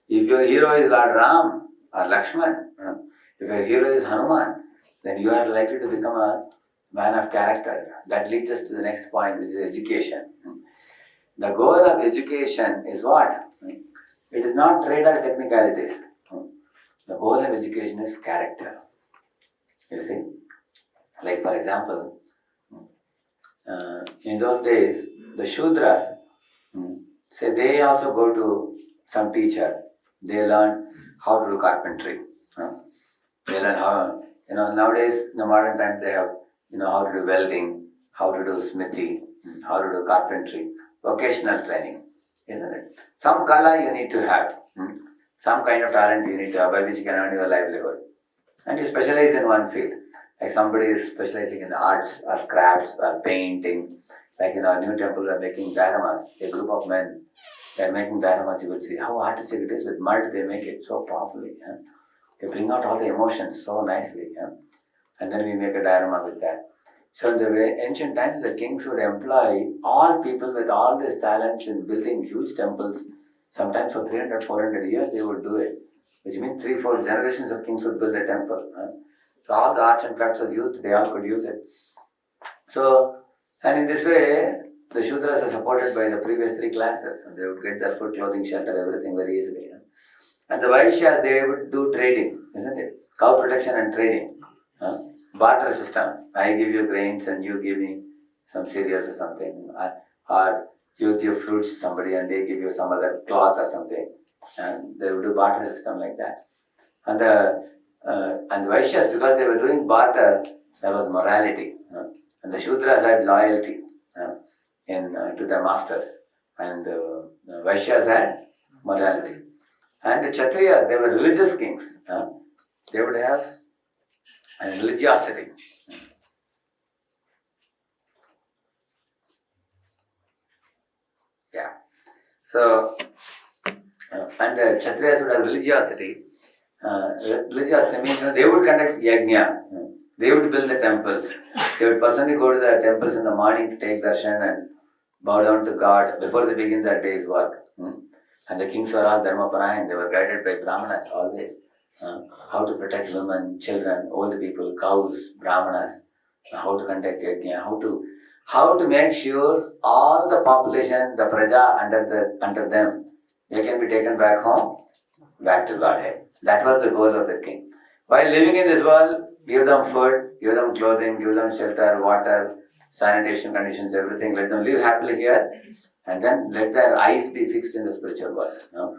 If your hero is Lord Ram or Lakshman, if your hero is Hanuman, then you are likely to become a man of character. That leads us to the next point, which is education. The goal of education is what? It is not trade or technicalities. The goal of education is character. You see? Like for example, in those days, the Shudras, say they also go to some teacher. They learn how to do carpentry. They learn how, nowadays, in the modern times, they have, how to do welding, how to do smithy, how to do carpentry, vocational training, isn't it? Some kala you need to have, some kind of talent you need to have by which you can earn your livelihood. And you specialize in one field. Like somebody is specializing in the arts or crafts or painting. Like in our new temple, we are making dioramas. A group of men, they are making dioramas. You will see how artistic it is. With mud, they make it so powerfully. They bring out all the emotions so nicely. And then we make a diorama with that. So in the ancient times, the kings would employ all people with all these talents in building huge temples. Sometimes for 300, 400 years, they would do it. Which means 3-4 generations of kings would build a temple. So all the arts and crafts was used, they all could use it. So, and in this way, the Shudras are supported by the previous 3 classes. And they would get their food, clothing, shelter, everything very easily. And the Vaishyas, they would do trading, isn't it? Cow protection and trading. Barter system. I give you grains and you give me some cereals or something. Or you give fruits to somebody and they give you some other cloth or something. And they would do barter system like that. And the Vaishyas, because they were doing barter, there was morality. And the Shudras had loyalty to their masters. And the Vaishyas had morality. And the Kshatriyas, they were religious kings. They would have religiosity. Yeah. So, and the Kshatriyas would have religiosity. Religiosity means they would conduct yajna. They would build the temples. They would personally go to the temples in the morning to take darshan and bow down to God before they begin their day's work. And the kings were all dharma parayan. They were guided by brahmanas always. How to protect women, children, old people, cows, brahmanas, how to conduct yajna, how to make sure all the population, the praja under them, they can be taken back home, back to Godhead. That was the goal of the king. While living in this world, give them food, give them clothing, give them shelter, water, sanitation conditions, everything. Let them live happily here, and then let their eyes be fixed in the spiritual world.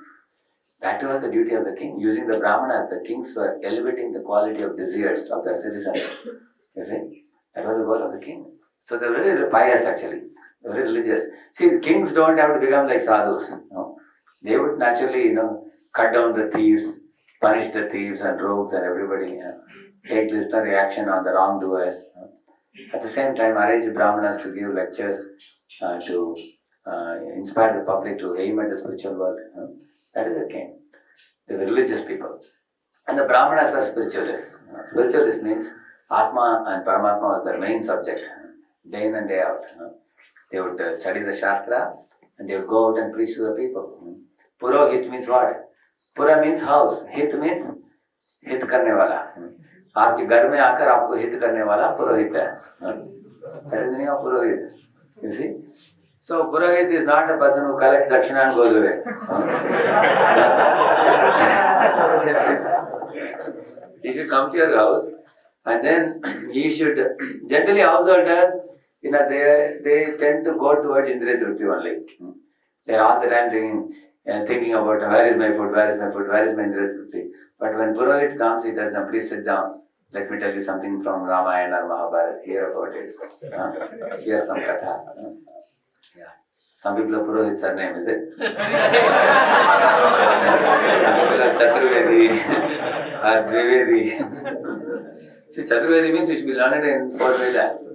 That was the duty of the king. Using the brahmanas, the kings were elevating the quality of desires of their citizens. You see, that was the goal of the king. So they were very pious actually. They were very religious. See, kings don't have to become like sadhus. They would naturally, cut down the thieves, punish the thieves and rogues and everybody. Take disciplinary action on the wrongdoers. At the same time, arrange brahmanas to give lectures to inspire the public to aim at the spiritual world. That is the king. They were religious people. And the brahmanas were spiritualists. Spiritualist means Atma and Paramatma was their main subject, day in and day out. They would study the Shastra and they would go out and preach to the people. Purohit means what? Pura means house. Hit means हित करने वाला. आपके घर में आकर आपको हित करने वाला पुरोहित है. That is the name of Purohit. You see? So Purohit is not a person who collects dakshina and goes away. He should come to your house and then he should, generally householders, they tend to go towards Indriya Tripti only. They are all the time thinking, and thinking about where is my food, where is my food, where is my Indra. But when Purohit comes, he tells them, please sit down. Let me tell you something from Ramayana or Mahabharata. Hear about it. Hear some katha. Yeah. Some people have Purohit surname, is it? Some people have Chaturvedi or Dvivedi. See, Chaturvedi means you should be learned in 4 Vedas.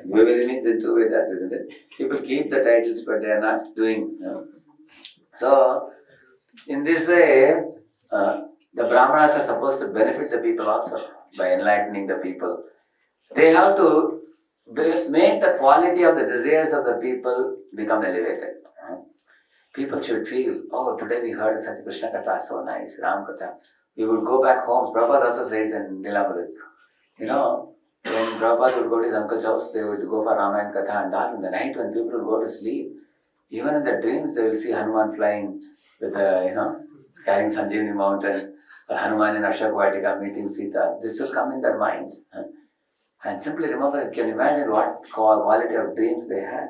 Dvivedi means in 2 Vedas, isn't it? People keep the titles, but they are not doing. So, in this way, the Brahmanas are supposed to benefit the people also by enlightening the people. They have to make the quality of the desires of the people become elevated. People should feel, oh, today we heard such Krishna Katha, so nice, Ram Katha. We would go back home. Prabhupada also says in Nilamrit, when Prabhupada would go to his uncle's house, they would go for Ramayana Katha and all. In the night when people would go to sleep, even in their dreams, they will see Hanuman flying with carrying Sanjeevani mountain, or Hanuman in Ashok Vatika meeting Sita. This will come in their minds. And simply remember, can you imagine what quality of dreams they had?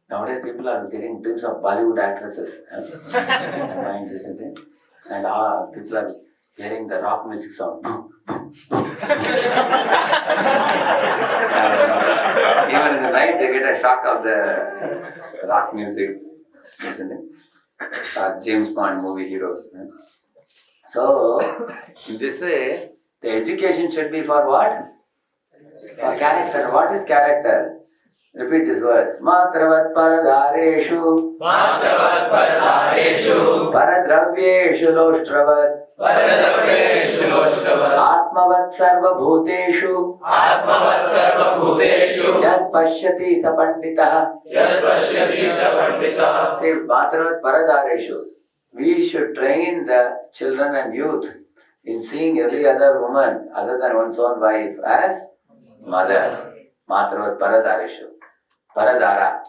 Nowadays, people are getting dreams of Bollywood actresses in their minds, isn't it? And people are hearing the rock music sound. Even in the night, they get a shock of the rock music, isn't it? James Bond movie heroes. So, in this way, the education should be for what? For character. What is character? Repeat this verse. Matravat paradhareshu paradravyeshu loshtravat atmavat sarva bhuteshu yad pashyati sapanditah. Say Matravat paradhareshu. We should train the children and youth in seeing every other woman other than one's own wife as mother. Matravat paradhareshu. Paradara,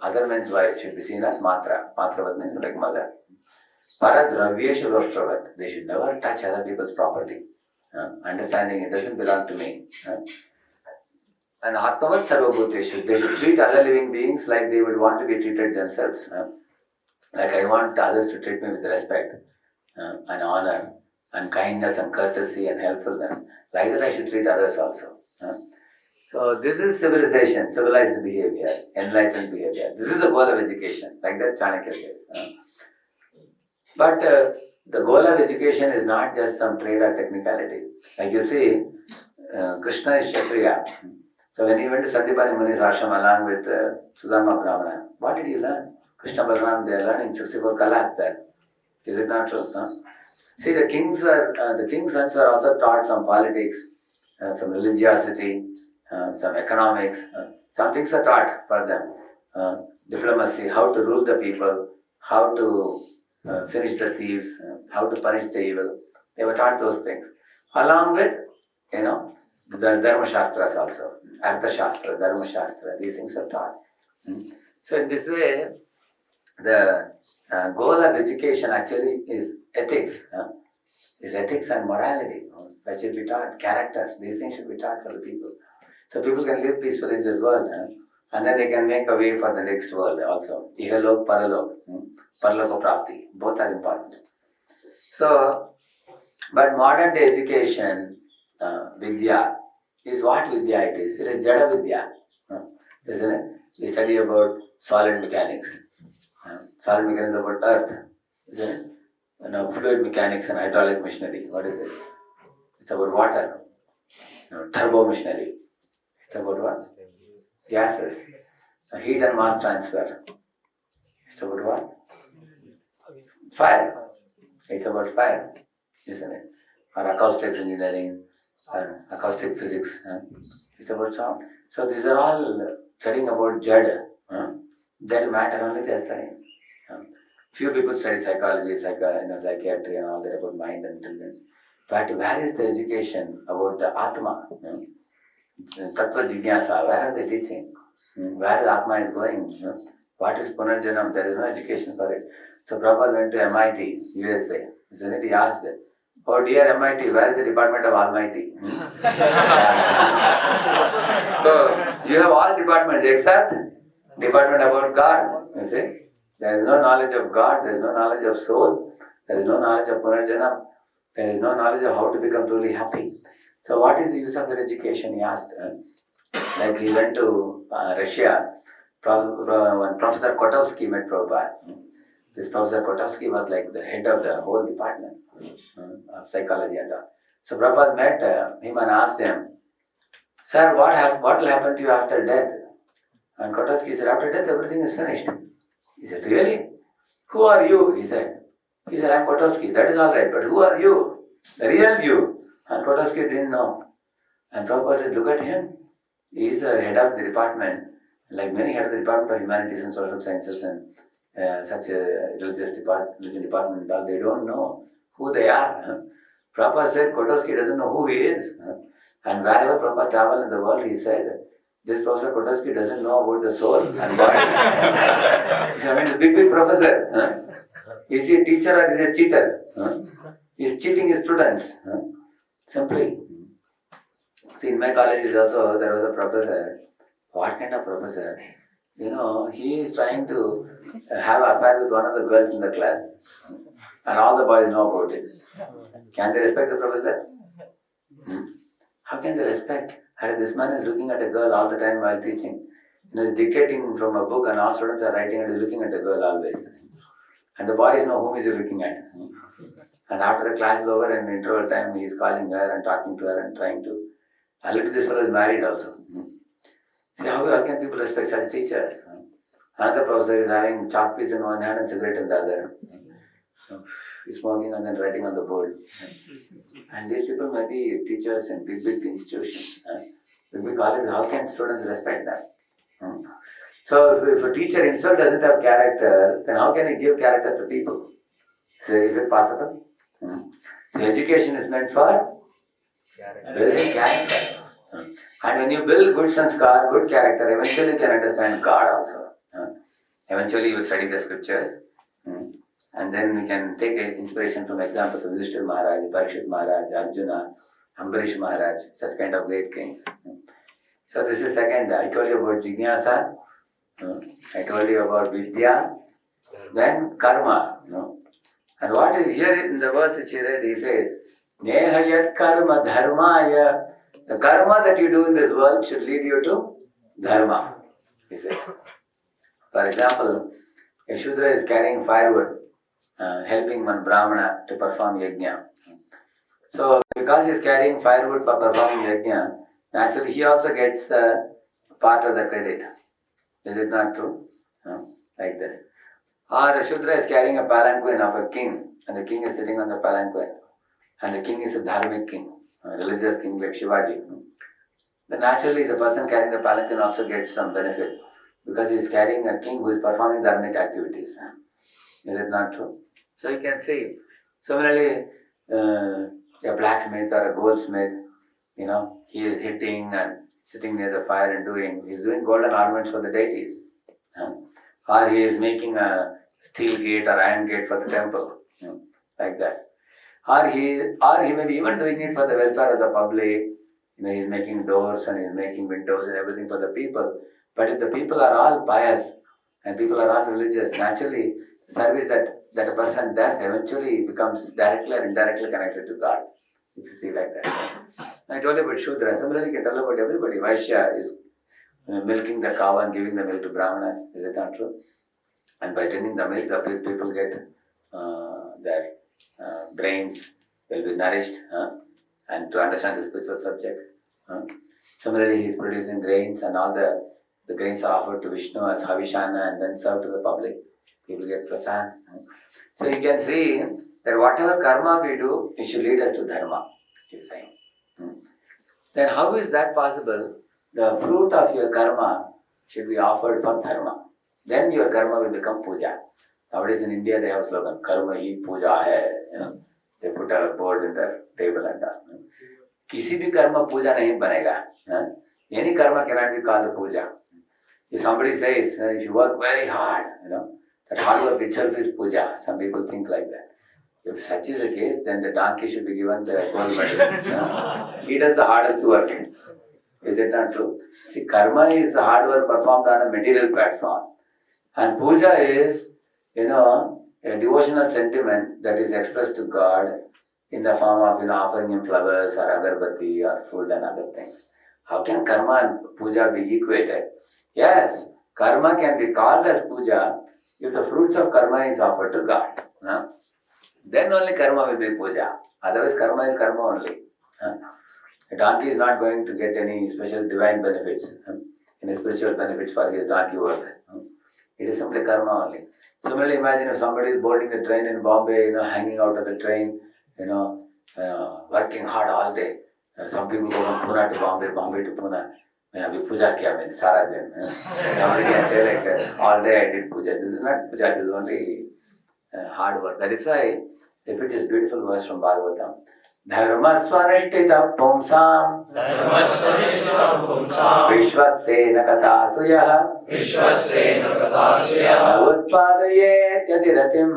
other men's wife, should be seen as Matra. Matravat means like mother. Paradravyeshu loshtravat. They should never touch other people's property. Understanding it doesn't belong to me. And Atmavat sarvabhuteshu. They should treat other living beings like they would want to be treated themselves. Like I want others to treat me with respect and honor and kindness and courtesy and helpfulness. Like that I should treat others also. So this is civilization, civilized behavior, enlightened behavior. This is the goal of education, like that Chanakya says. But the goal of education is not just some trade or technicality. Like you see, Krishna is Kshatriya. So when he went to Sandipani Muni's ashram along with Sudama Brahmana, what did he learn? Krishna Balaram, they are learning 64 kalas there. Is it not true? See, the king's sons were also taught some politics, some religiosity, some economics, some things are taught for them. Diplomacy, how to rule the people, how to finish the thieves, how to punish the evil. They were taught those things. Along with, the Dharma Shastras also. Artha Shastra, Dharma Shastra, these things are taught. So in this way, the goal of education actually is ethics. Is ethics and morality. That should be taught. Character, these things should be taught for the people. So people can live peacefully in this world, and then they can make a way for the next world also. Ihalok, Paralok, Paraloko Prapti, both are important. So, but modern day education, Vidya, is what Vidya it is. It is Jada Vidya, isn't it? We study about solid mechanics. Solid mechanics about earth, isn't it? Fluid mechanics and hydraulic machinery. What is it? It's about water. Turbo machinery. It's about what? Gases. Heat and mass transfer. It's about what? Fire. It's about fire, isn't it? Or acoustics engineering, or acoustic physics. It's about sound. So these are all studying about Jada. That matter only they are studying. Few people study psychology, psychiatry and all that about mind and intelligence. But where is the education about the Atma? Tattva Jignyasa, where are they teaching? Where the Atma is going? What is Punarjanam? There is no education for it. So Prabhupada went to MIT, USA. Isn't it? He asked, oh dear MIT, where is the Department of Almighty? So you have all departments except Department about God. You see? There is no knowledge of God, there is no knowledge of soul, there is no knowledge of Punarjanam, there is no knowledge of how to become truly happy. So what is the use of your education, he asked. Like he went to Russia, when Professor Kotowski met Prabhupada. This Professor Kotowski was like the head of the whole department of psychology and all. So Prabhupada met him and asked him, "Sir, what will happen to you after death?" And Kotowski said, "After death, everything is finished." He said, "Really? Who are you?" He said, "I'm Kotowski." "That is all right, but who are you? The real you?" And Kotowski didn't know. And Prabhupada said, "Look at him. He is a head of the department, like many head of the Department of Humanities and Social Sciences and such a religion department and all. They don't know who they are." Prabhupada said, Kotowski doesn't know who he is. And wherever Prabhupada traveled in the world, he said, "This Professor Kotowski doesn't know about the soul and body." He said, "I mean, the big professor. Is he a teacher or is he a cheater? He's cheating his students." Simply. See, in my college also, there was a professor. What kind of professor? He is trying to have an affair with one of the girls in the class. And all the boys know about it. Can they respect the professor? How can they respect? This man is looking at a girl all the time while teaching. He's dictating from a book and all students are writing and he's looking at the girl always. And the boys know whom he is looking at. And after the class is over and in interval time, he is calling her and talking to her and trying to. Already this fellow is married also. See, how can people respect such teachers? Another professor is having chalk piece in one hand and cigarette in the other. He's smoking and then writing on the board. And these people may be teachers in big institutions. Big colleges. How can students respect them? So if a teacher himself doesn't have character, then how can he give character to people? So is it possible? So education is meant for building character. And when you build good sanskar, good character, eventually you can understand God also. Eventually you will study the scriptures. And then we can take inspiration from examples of Yudhishthira Maharaj, Parikshit Maharaj, Arjuna, Ambarish Maharaj, such kind of great kings. So this is second. I told you about Jignyasa. I told you about Vidya. Then karma. And what is here in the verse which he read, he says, Nehayat karma dharmaya. The karma that you do in this world should lead you to dharma, he says. For example, a Shudra is carrying firewood, helping one Brahmana to perform yajna. So, because he is carrying firewood for performing yajna, naturally he also gets part of the credit. Is it not true? Like this. Or a Shudra is carrying a palanquin of a king, and the king is sitting on the palanquin. And the king is a dharmic king, a religious king like Shivaji. Then naturally the person carrying the palanquin also gets some benefit because he is carrying a king who is performing dharmic activities. Is it not true? So you can see. Similarly, a blacksmith or a goldsmith, he is hitting and sitting near the fire and he's doing golden ornaments for the deities. Or he is making a steel gate or iron gate for the temple, like that. Or he may be even doing it for the welfare of the public. He's making doors and he's making windows and everything for the people. But if the people are all pious and people are all religious, naturally, the service that a person does eventually becomes directly or indirectly connected to God. If you see like that. I told you about Shudra. Similarly, you can tell about everybody. Vaishya is milking the cow and giving the milk to Brahmanas. Is it not true? And by drinking the milk, the people get their brains will be nourished and to understand the spiritual subject. Similarly, he is producing grains and all the grains are offered to Vishnu as Havishana and then served to the public. People get prasad. So you can see that whatever karma we do, it should lead us to dharma, he is saying. Then how is that possible? The fruit of your karma should be offered for dharma. Then your karma will become puja. Nowadays in India they have a slogan, karma hi puja hai. They put a board in their table and all. Kisi bhi karma puja nahi banega. Any karma cannot be called a puja. If somebody says, if you work very hard, that hard work itself is puja. Some people think like that. If such is the case, then the donkey should be given the gold medal. He does the hardest work. Is it not true? See, karma is hard work performed on a material platform. And puja is a devotional sentiment that is expressed to God in the form of offering him flowers or agarbatti or food and other things. How can karma and puja be equated? Yes, karma can be called as puja if the fruits of karma is offered to God. Then only karma will be puja. Otherwise, karma is karma only. A donkey is not going to get any special divine benefits, any spiritual benefits for his donkey work. It is simply karma only. Similarly, imagine if somebody is boarding the train in Bombay, hanging out of the train, working hard all day. Some people go from Pune to Bombay, Bombay to Pune. अभी पूजा किया मैंने सारा दिन. Somebody can say like all day I did puja. This is not puja. This is only hard work. That is why they put this beautiful verse from Bhagavatam. धर्मस्वनिष्ठितः पुंसाम् Vishwaksen कथासुयः उत्पादयेत् यतिरतिम्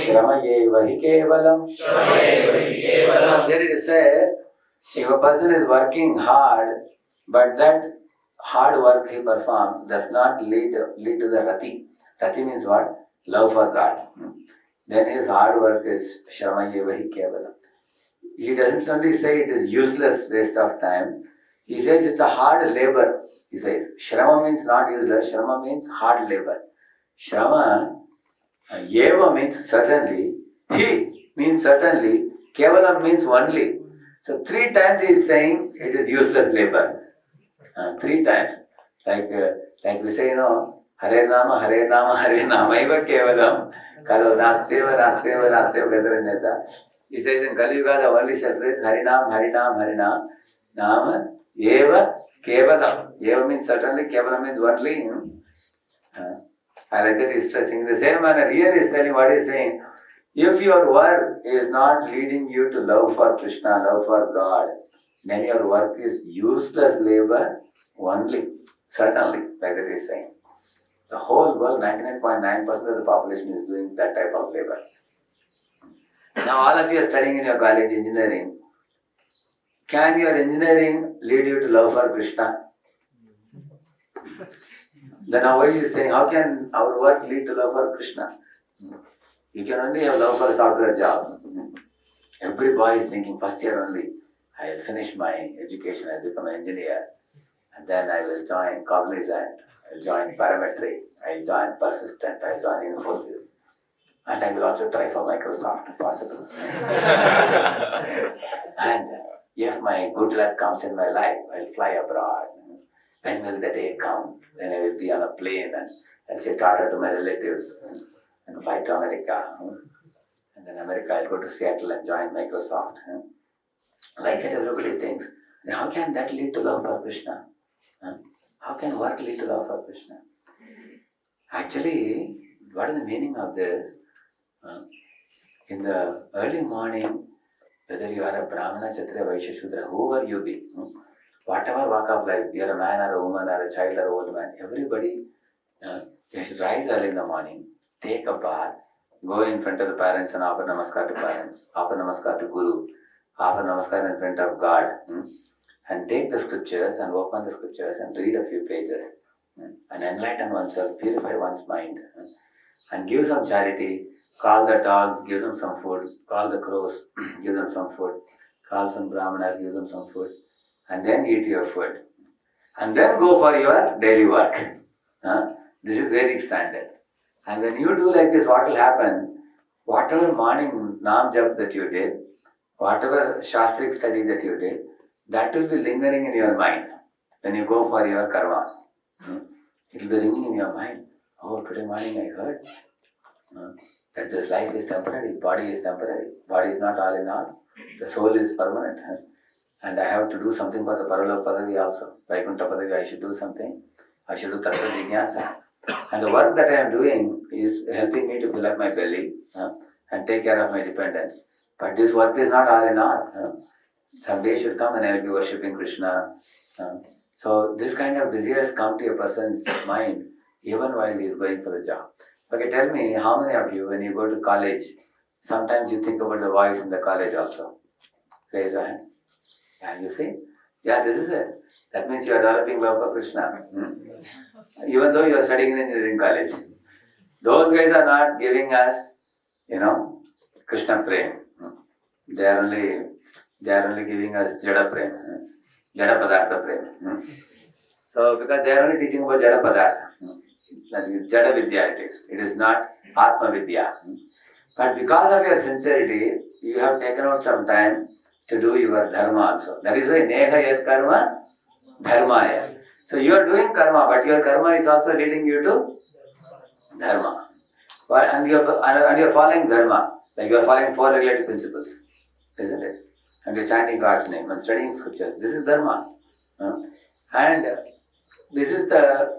श्रमयेव हि केवलम्. Here it is said, if a person is working hard, but that hard work he performs does not lead to the rati. Rati means what? Love for God. Then his hard work is shramayeva hi kevalam. He doesn't only say it is useless waste of time. He says it's a hard labor. He says shrama means not useless. Shrama means hard labor. Shrama, yeva means certainly. He means certainly. Kevalam means only. So 3 times he is saying it is useless labor. 3 times. Like we say, Hare Nama, Hare Nama, Hare Nama, eva kevalam. Kalo nasteva, nasteva, nasteva, gadharanyata. He says in Kali Yuga, the only shelter is Harinam, Harinam, Harinam. Nama, eva, kevalam. Eva means certainly, kevalam means only. I like that he's stressing. In the same manner, here he is telling what he is saying. If your work is not leading you to love for Krishna, love for God, then your work is useless labor only. Certainly, like that he is saying. The whole world, 99.9% of the population is doing that type of labor. Now all of you are studying in your college engineering. Can your engineering lead you to love for Krishna? Then now why are you saying, how can our work lead to love for Krishna? You can only have love for a software job. Every boy is thinking, first year only, I will finish my education, I will become an engineer. And then I will join Cognizant, I will join Parametric, I will join Persistent, I will join Infosys. And I will also try for Microsoft if possible. And if my good luck comes in my life, I will fly abroad. When will the day come? Then I will be on a plane and I'll say Tata to my relatives and fly to America. And then America, I'll go to Seattle and join Microsoft. Like that everybody thinks. And how can that lead to love for Krishna? How can work lead to love for Krishna? Actually, what is the meaning of this? In the early morning, whether you are a Brahmana, Kshatriya, Vaishya, Shudra, whoever you be, whatever walk of life, you are a man or a woman or a child or old man, everybody, you should rise early in the morning, take a bath, go in front of the parents and offer namaskar to parents, offer namaskar to Guru, offer namaskar in front of God, and take the scriptures and open the scriptures and read a few pages and enlighten oneself, purify one's mind, and give some charity. Call the dogs, give them some food. Call the crows, give them some food. Call some brahmanas, give them some food. And then eat your food. And then go for your daily work. This is Vedic standard. And when you do like this, what will happen? Whatever morning Nam Jap that you did, whatever Shastric study that you did, that will be lingering in your mind when you go for your karma. It will be ringing in your mind. Oh, today morning I heard that this life is temporary, body is temporary, body is not all in all, the soul is permanent. And I have to do something for the Paralok Padavi also. Vaikuntha Padavi, I should do something. I should do Tattva Jignyasa. And the work that I am doing is helping me to fill up my belly and take care of my dependents. But this work is not all in all. Someday should come and I will be worshipping Krishna. So this kind of desires come to a person's mind even while he is going for the job. Okay, tell me, how many of you, when you go to college, sometimes you think about the voice in the college also? Raise your hand. Yeah, you see? Yeah, this is it. That means you are developing love for Krishna. Even though you are studying in engineering college. Those guys are not giving us, Krishna Prem. They are only giving us Jada Prem, Jada Padartha Prem. So because they are only teaching about Jada Padartha, that is Jada Vidya it is. It is not Atma Vidya. But because of your sincerity, you have taken out some time to do your dharma also. That is why Neha Yat Karma Dharmaya. So you are doing karma, but your karma is also leading you to dharma. And you are following dharma, like you are following four regulative principles, isn't it? And you are chanting God's name and studying scriptures. This is dharma. And this is the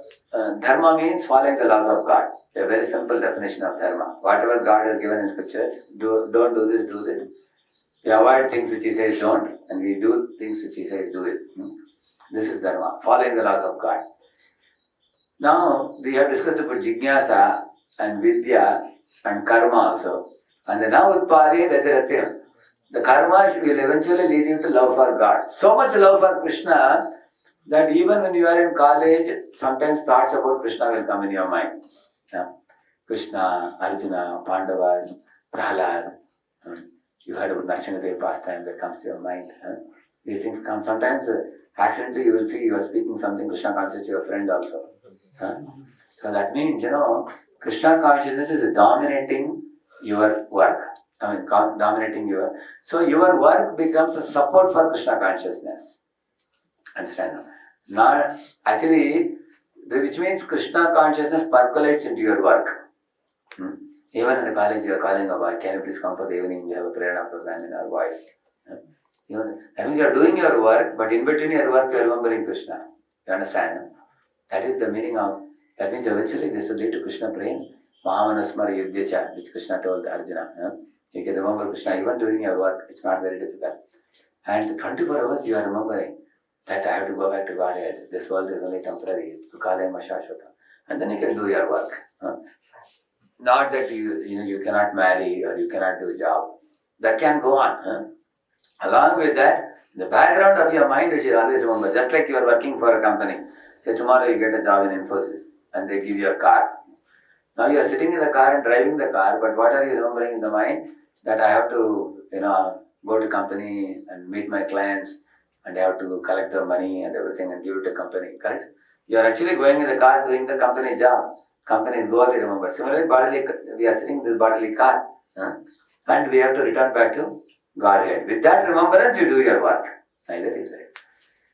dharma means following the laws of God. A very simple definition of dharma. Whatever God has given in scriptures, don't do this, do this. We avoid things which He says don't, and we do things which He says do it. This is dharma, following the laws of God. Now, we have discussed about Jignyasa and Vidya and karma also. And the now utpadi dadiratyam. The karma will eventually lead you to love for God. So much love for Krishna that even when you are in college, sometimes thoughts about Krishna will come in your mind. Krishna, Arjuna, Pandavas, Prahlad. You heard about Narsingadev pastime that comes to your mind. These things come. Sometimes accidentally you will see you are speaking something Krishna conscious to your friend also. So that means, Krishna consciousness is dominating your work. Dominating your... So your work becomes a support for Krishna consciousness. Understand? Not actually, which means Krishna consciousness percolates into your work. Even in the college, you are calling a boy, can you please come for the evening? We have a prayer program in our voice. That means you are doing your work, but in between your work, you are remembering Krishna. You understand? That is the meaning of... That means eventually this will lead to Krishna Prem. Mahamanasmara Yudhyacha, which Krishna told Arjuna. You can remember Krishna even during your work. It's not very difficult. And 24 hours you are remembering that I have to go back to Godhead. This world is only temporary. It's Tukalema Shashvata. And then you can do your work. Not that you cannot marry or you cannot do a job. That can go on. Along with that, the background of your mind you should always remember. Just like you are working for a company. Say tomorrow you get a job in Infosys and they give you a car. Now you are sitting in the car and driving the car, but what are you remembering in the mind? That I have to, go to company and meet my clients and I have to collect the money and everything and give it to company, correct? You are actually going in the car doing the company job. Company's goal you remember. Similarly, we are sitting in this bodily car and we have to return back to Godhead. With that remembrance, you do your work. Either he says.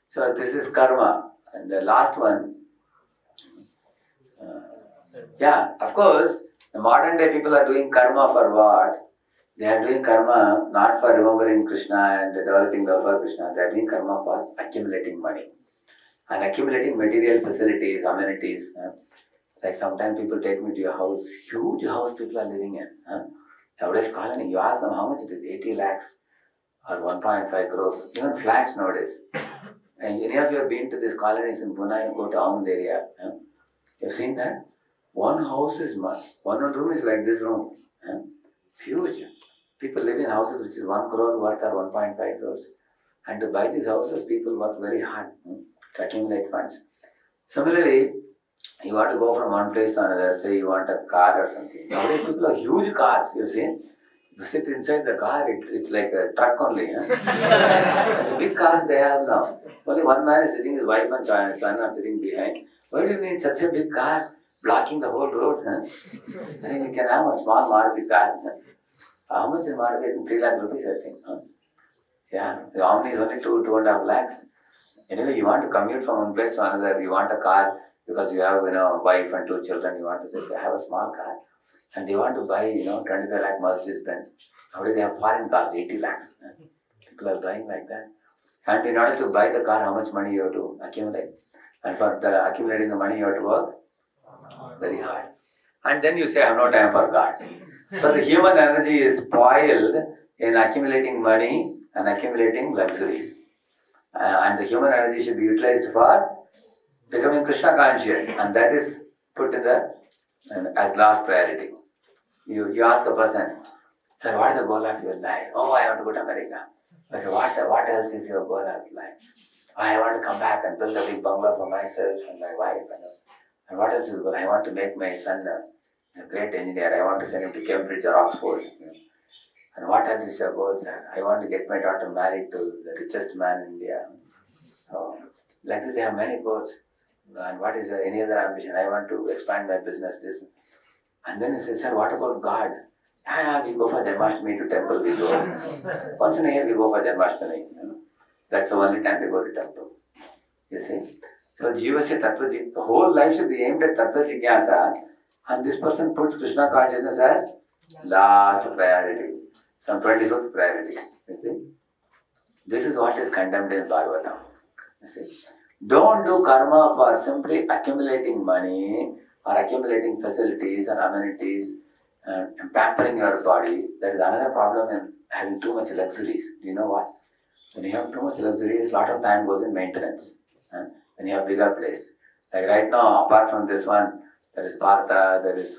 So this is karma. And the last one, of course, the modern day people are doing karma for what? They are doing karma not for remembering Krishna and developing love for Krishna. They are doing karma for accumulating money and accumulating material facilities, amenities. Like sometimes people take me to a house, huge house people are living in. Nowadays colony, you ask them how much it is, 80 lakhs or 1.5 crores, even flats nowadays. And any of you have been to these colonies in Pune, you go to Aund area. You've seen that? One house is one room is like this room. Huge. People live in houses which is 1 crore worth or 1.5 crores. And to buy these houses, people work very hard to accumulate funds. Similarly, you want to go from one place to another, say you want a car or something. Nowadays people have huge cars, you've seen? You sit inside the car, it's like a truck only. The big cars they have now. Only one man is sitting, his wife and son are sitting behind. Why do you need such a big car blocking the whole road? I mean, you can have a small Maruti car. How much is Maruti? I think 3 lakh rupees, I think. The Omni is only 2.5 lakhs. Anyway, you want to commute from one place to another, you want a car because you have wife and 2 children, you want to say, I have a small car. And they want to buy 25 lakh Mercedes Benz. Nowadays they have foreign cars, 80 lakhs. People are buying like that. And in order to buy the car, how much money you have to accumulate? And for accumulating the money, you have to work very hard. And then you say, I have no time for God. So the human energy is spoiled in accumulating money and accumulating luxuries. And the human energy should be utilized for becoming Krishna conscious. And that is put in as last priority. You ask a person, sir, what is the goal of your life? Oh, I want to go to America. Okay, what else is your goal of life? I want to come back and build a big bungalow for myself and my wife. And what else is the goal? I want to make my son a great engineer. I want to send him to Cambridge or Oxford. And what else is your goal, sir? I want to get my daughter married to the richest man in India. Like this, they have many goals. And what is any other ambition? I want to expand my business. This. And then he says, sir, what about God? We go for Janmashtami to temple. We go once in a year. We go for Janmashtami. That's the only time they go to temple. You see. So Jivasya Tattva, the whole life should be aimed at Tattva Jignyasa, and this person puts Krishna consciousness as last priority, some 25th priority. You see, this is what is condemned in Bhagavatam. You see, don't do karma for simply accumulating money or accumulating facilities and amenities and pampering your body. There is another problem in having too much luxuries. Do you know what? When you have too much luxuries, a lot of time goes in maintenance. When you have bigger place, like right now, apart from this one, there is Partha, there is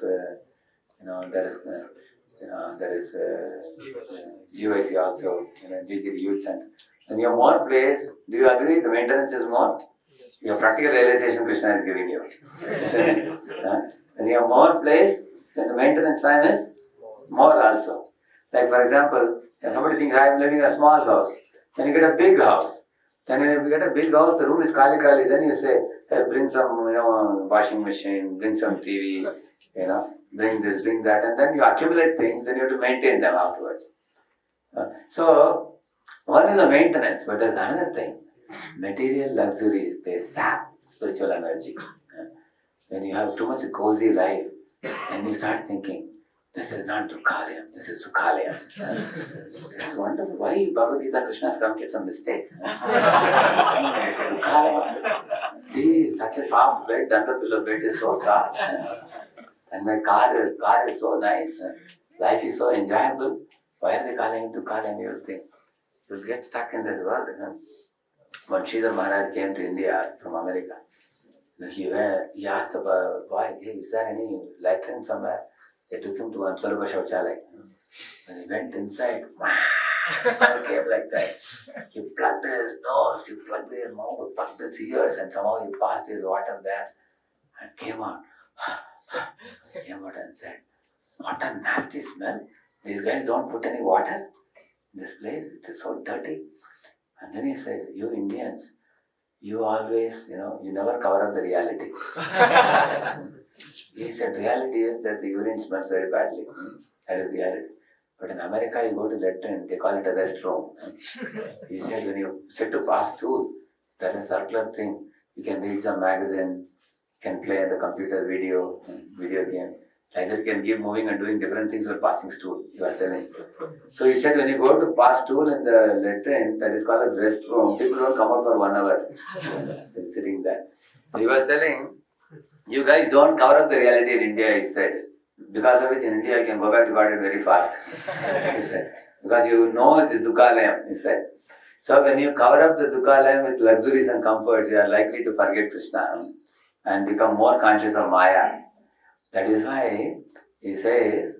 GYC also, GGD Youth Center. When you have more place, do you agree the maintenance is more? Your practical realization Krishna is giving you. When you have more place, then the maintenance time is more also. Like for example, if somebody thinks I am living in a small house, then you get a big house. Then when you get a big house, the room is kali. Then you say, hey, bring some washing machine, bring some TV, bring this, bring that, and then you accumulate things. Then you have to maintain them afterwards. So one is the maintenance, but there's another thing. Material luxuries, they sap spiritual energy. When you have too much cozy life, then you start thinking, this is not Dukhalayam, this is Sukhalayam. This is wonderful. Why Bhagavad Gita Krishna's come with some mistake? See, such a soft bed, under pillow bed is so soft. And my car is so nice. Life is so enjoyable. Why are they calling it Dukhalayam? You will think. You will get stuck in this world. When Sridhar Maharaj came to India from America, he asked the boy, hey, is there any latrine somewhere? They took him to one Sulabha Shauchalaya. When he went inside, smell came like that. He plugged his nose, he plugged his mouth, plugged his ears, and somehow he passed his water there and came out. Came out and said, what a nasty smell. These guys don't put any water in this place. It is so dirty. And then he said, you Indians, you always, you never cover up the reality. He said, reality is that the urine smells very badly. That is reality. But in America, you go to latrine, they call it a restroom. He said, when you sit to pass stool, that is a circular thing. You can read some magazine, can play the computer video game. Like that you can keep moving and doing different things while passing stool. You are saying. So he said, when you go to pass stool in the latrine, that is called as restroom, people don't come out for 1 hour. They're sitting there. So he was telling, you guys don't cover up the reality in India, he said. Because of which in India I can go back to God very fast. He said. Because you know it is Dukhalayam, he said. So when you cover up the Dukhalayam with luxuries and comforts, you are likely to forget Krishna and become more conscious of Maya. That is why he says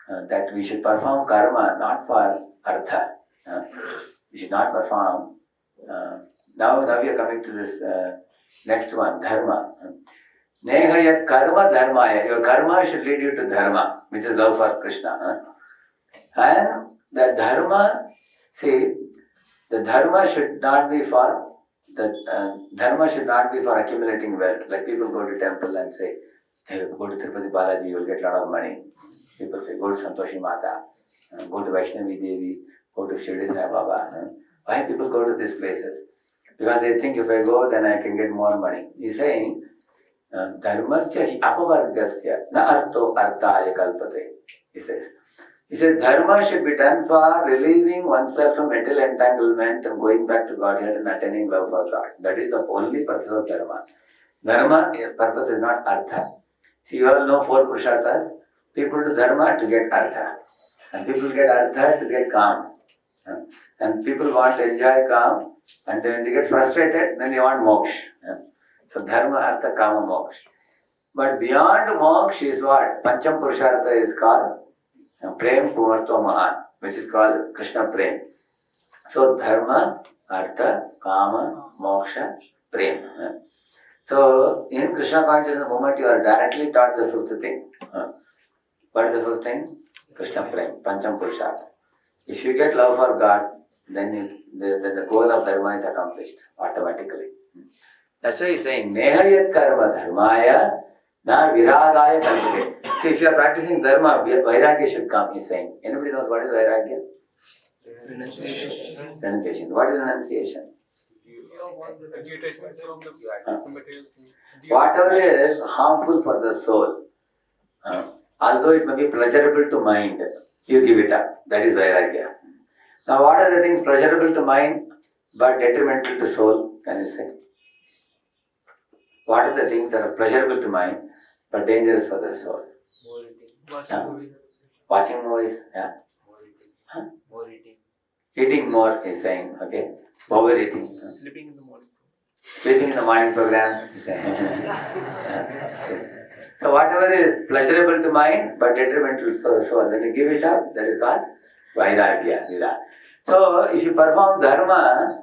that we should perform karma not for artha. We should not perform. Now we are coming to this next one, dharma. Nehayat karma dharmaya. Your karma should lead you to dharma, which is love for Krishna. And the dharma, the dharma should not be for accumulating wealth. Like people go to temple and say, hey, go to Tirupati Balaji, you will get a lot of money. People say, go to Santoshi Mata, go to Vaishnavi Devi, go to Shirdi Sai Baba. Why people go to these places? Because they think if I go, then I can get more money. He's saying, dharmasya hi apavargasya na artho arthaya kalpate. He says, dharma should be done for relieving oneself from mental entanglement and going back to Godhead and attaining love for God. That is the only purpose of dharma. Dharma purpose is not artha. See, you all know 4 Purusharthas. People do dharma to get artha. And people get artha to get calm. And people want to enjoy calm. And when they get frustrated, then they want moksha. So dharma, artha, kama, moksha. But beyond moksha is what? Pancham Purushartha is called Prem Pumarto Mahan, which is called Krishna Prem. So dharma, artha, kama, moksha, prem. So, in Krishna consciousness movement, you are directly taught the fifth thing. What is the fifth thing? Krishna Prem, Pancham Purushartha. If you get love for God, then the goal of dharma is accomplished automatically. That's why he's saying, Nehayat karma dharmaya na viragaya kalpite. See, if you are practicing dharma, vairagya should come, he's saying. Anybody knows what is vairagya? Renunciation. Renunciation. What is renunciation? Whatever is harmful for the soul, although it may be pleasurable to mind, you give it up. That is vairagya. Now, what are the things pleasurable to mind but detrimental to soul? Can you say? What are the things that are pleasurable to mind but dangerous for the soul? Watching movies, yeah. More eating. Eating more, he's saying, okay. Overeating. Sleeping in the morning. Sleeping in the morning program. Yes. So whatever is pleasurable to mind but detrimental to soul, when you give it up, that is called vairagya, vira. So if you perform dharma,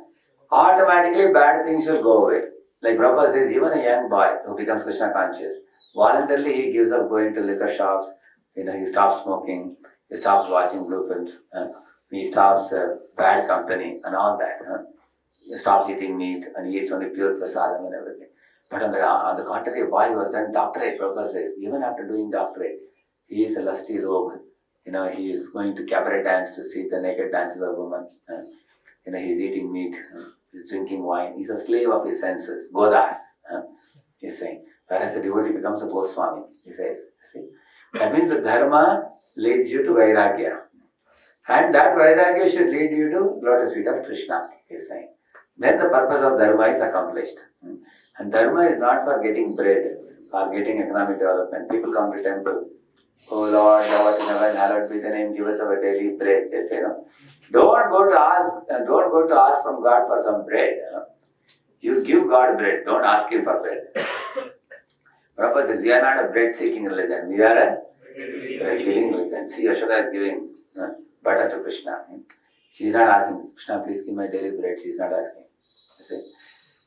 automatically bad things will go away. Like Prabhupada says, even a young boy who becomes Krishna conscious, voluntarily he gives up going to liquor shops, he stops smoking, he stops watching blue films, he stops bad company and all that. He stops eating meat and he eats only pure prasadam and everything. But on the contrary, a boy who has done doctorate, Prabhupada says, even after doing doctorate, he is a lusty rogue. He is going to cabaret dance to see the naked dances of women. He's eating meat, he's drinking wine. He's a slave of his senses, Godas, he's saying. Whereas the devotee becomes a Goswami, he says. See? That means the dharma leads you to vairagya. And that vairagya should lead you to lotus feet of Krishna, he's saying. Then the purpose of dharma is accomplished. And dharma is not for getting bread or getting economic development. People come to temple. Oh Lord, thou art in heaven, hallowed be the name, give us our daily bread. They say, no. Don't go to ask from God for some bread. You give God bread, don't ask Him for bread. Prabhupada says, we are not a bread-seeking religion, we are a bread-giving religion. See, Yashoda is giving butter to Krishna. She is not asking, Krishna, please give my daily bread. She is not asking. You see?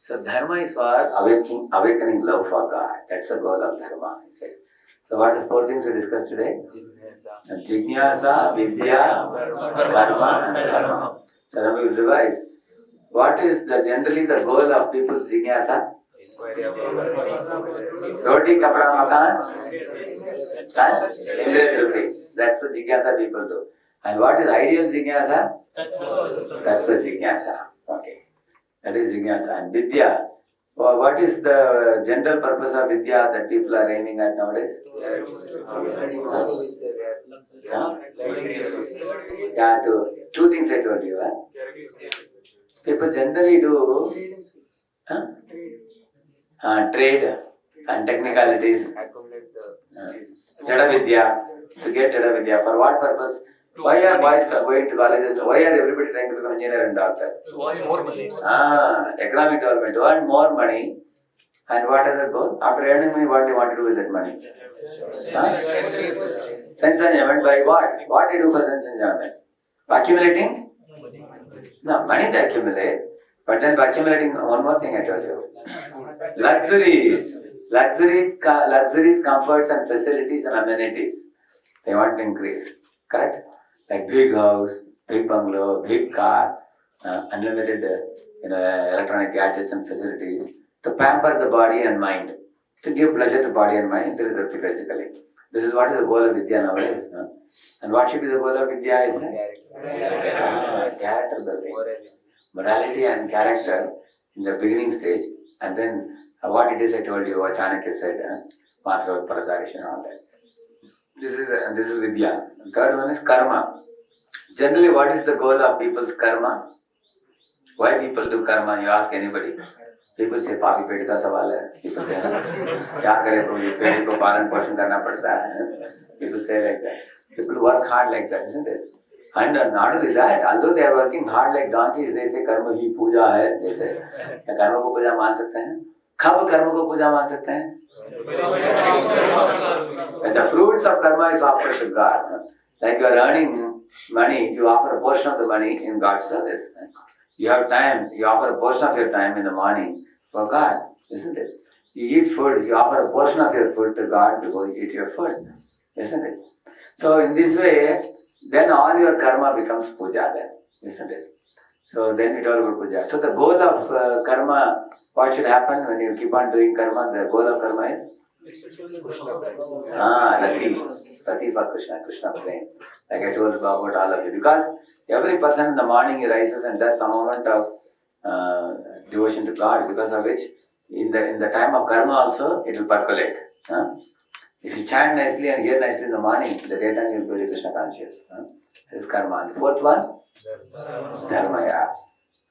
So dharma is for awakening love for God. That's the goal of dharma, he says. So what are the four things we discussed today? Jignyasa, Vidya, Karma and Dharma. So now we will revise. What is generally the goal of people's Jignyasa? Roti, kapda, makan, and industry. That's what Jignyasa people do. And what is ideal Jignyasa? Tattva Jignyasa. Okay. That is Jignyasa. And Vidya. What is the general purpose of Vidya that people are aiming at nowadays? Yeah, two things I told you. People generally do trade and technicalities. Jada Vidya. To get Jada Vidya. For what purpose? Why are boys going to colleges? Why are everybody trying to become engineer and doctor? To earn more money. Economic development. To earn more money. And what is the goal? After earning money, what do you want to do with that money? Sense enjoyment by what? What do you do for sense enjoyment? Accumulating? No, money they accumulate. But then by accumulating, one more thing I told you. Luxuries, comforts and facilities and amenities. They want to increase. Correct? Like big house, big bungalow, big car, unlimited electronic gadgets and facilities to pamper the body and mind, to give pleasure to body and mind, basically. This is what is the goal of Vidya nowadays. And what should be the goal of Vidya is character building. Morality and character in the beginning stage, and then what it is I told you, what Chanakya said, Matra Paradarish and all that. This is Vidya. The third one is karma. Generally, what is the goal of people's karma? Why people do karma? You ask anybody. People say, "Papi peti ka sawal hai." People say, "Kya kare peti ko palan poshan karna padta hai." People say like that. People work hard like that, isn't it? And not only that, although they are working hard like donkeys, they say karma hi puja hai. They say, क्या कर्म को पूजा मान सकते हैं? कब कर्म को पूजा मान सकते हैं? When the fruits of karma is offered to God, like you are earning money, you offer a portion of the money in God's service. You have time, you offer a portion of your time in the morning for God, isn't it? You eat food, you offer a portion of your food to God before you eat your food, isn't it? So in this way, then all your karma becomes puja then, isn't it? So then it all go puja. So the goal of karma, what should happen when you keep on doing karma? The goal of karma is? Rati for Krishna, Krishna praying. Like I told about all of you. Because every person in the morning he rises and does some amount of devotion to God, because of which in the time of karma also it will percolate. If you chant nicely and hear nicely in the morning, the daytime you will be very Krishna conscious. That is karma. And the fourth one? Dharma. Yeah.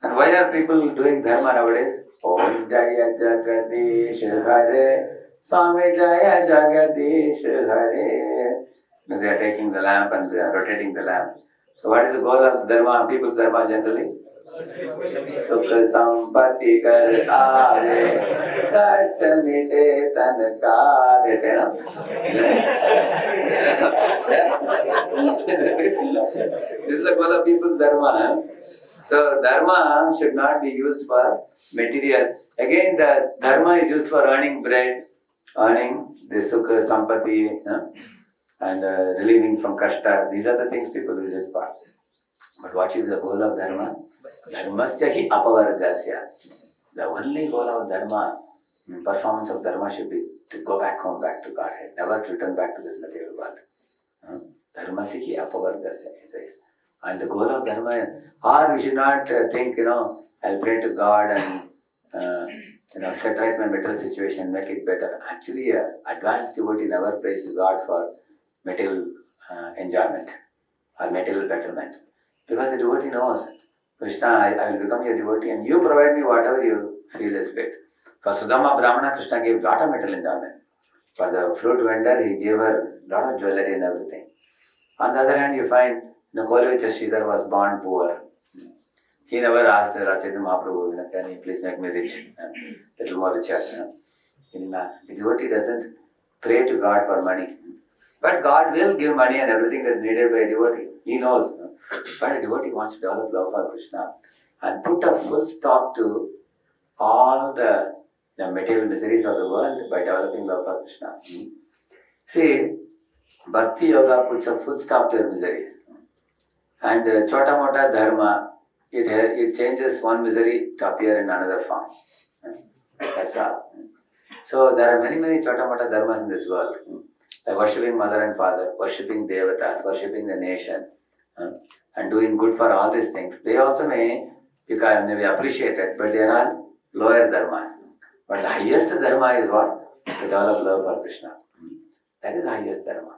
And why are people doing dharma nowadays? Om Jaya Jagadish Hare, Swami Jaya Jagadish Hare. They are taking the lamp and they are rotating the lamp. So what is the goal of dharma, people's dharma generally? Sukha sampatti kar aave, kasht mite tan ka. They say, no? This is the goal of people's dharma. So dharma should not be used for material. Again, the dharma is used for earning bread, earning the sukha, sampati, and relieving from kashta. These are the things people use it for. But what is the goal of dharma? Dharmasya hi apavargasya. The only goal of dharma, performance of dharma should be to go back home, back to Godhead, never to return back to this material world. Dharmasya hi apavargasya, he says. And the goal of dharma, or we should not think, I'll pray to God and set right my material situation, make it better. Actually, advanced devotee never prays to God for material enjoyment or material betterment. Because the devotee knows, Krishna, I will become your devotee and you provide me whatever you feel is fit. For Sudama Brahmana, Krishna gave lot of material enjoyment. For the fruit vendor, he gave her lot of jewelry and everything. On the other hand, you find Kolivicha Sridhar was born poor. He never asked Chaitanya Mahaprabhu, can you please make me rich, little more richer. He didn't ask. The devotee doesn't pray to God for money. But God will give money and everything that is needed by a devotee. He knows. But a devotee wants to develop love for Krishna and put a full stop to all the material miseries of the world by developing love for Krishna. See, Bhakti Yoga puts a full stop to your miseries. And Chota Mota Dharma, it changes one misery to appear in another form. That's all. So there are many, many Chota Mota Dharmas in this world. Like worshipping mother and father, worshipping devatas, worshipping the nation, and doing good for all these things. They also may be appreciated, but they are all lower dharmas. But the highest dharma is what? To develop love for Krishna. That is the highest dharma.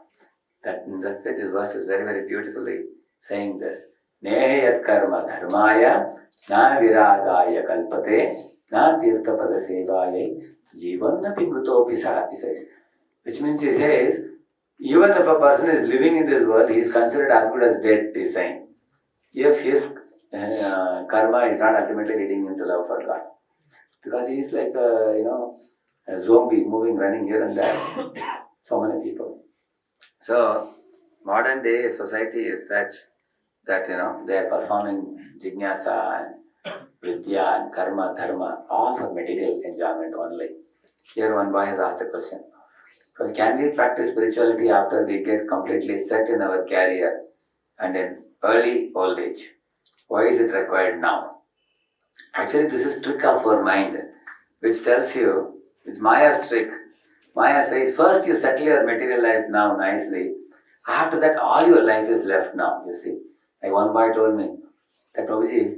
That this verse is very, very beautifully saying this. Nehe yat karma dharmaya na viragaya kalpate na tirthapada sevaya jivannapi mrutopi saha, he says. Which means he says, even if a person is living in this world, he is considered as good as dead, he is saying. If his karma is not ultimately leading him to love for God. Because he is like a zombie moving, running here and there. So many people. So, modern day society is such that, they are performing Jignyasa and Vidya and Karma, Dharma, all for material enjoyment only. Here one boy has asked a question. Because can we practice spirituality after we get completely set in our career and in early old age? Why is it required now? Actually, this is trick of our mind, which tells you, it's Maya's trick. Maya says, first you settle your material life now nicely. After that, all your life is left now, you see. Like one boy told me, that Prabhuji,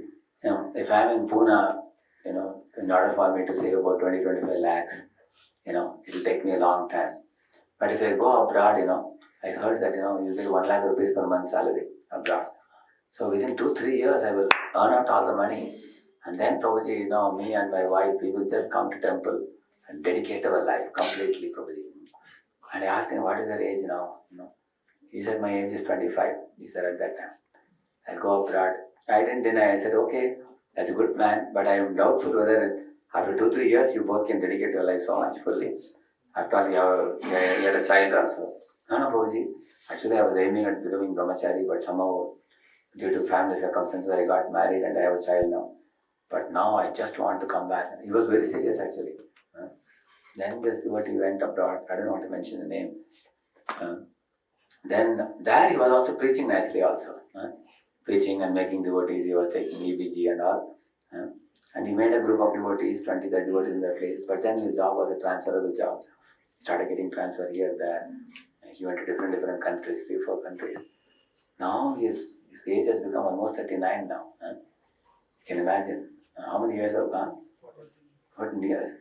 if I am in Pune, in order for me to save about 20-25 lakhs, it will take me a long time. But if I go abroad, I heard that, you get 1 lakh rupees per month salary abroad. So within 2-3 years, I will earn out all the money. And then Prabhuji, me and my wife, we will just come to temple and dedicate our life completely, Prabhuji. And I asked him, what is your age now? He said, my age is 25. He said at that time, I'll go abroad. I didn't deny. I said, okay, that's a good plan. But I am doubtful whether after 2-3 years, you both can dedicate your life so much fully. After all, you had a child also. No, Prabhuji. Actually, I was aiming at becoming brahmachari, but somehow, due to family circumstances, I got married and I have a child now. But now I just want to come back. He was very serious actually. Then this devotee went abroad. I don't want to mention the name. Then there he was also preaching nicely also. Preaching and making devotees. He was taking EBG and all. And he made a group of devotees, 20, 30 devotees in that place. But then his job was a transferable job. He started getting transferred here, there. He went to different countries, 3, 4 countries. Now his age has become almost 39 now. You can imagine how many years have gone? 14 years.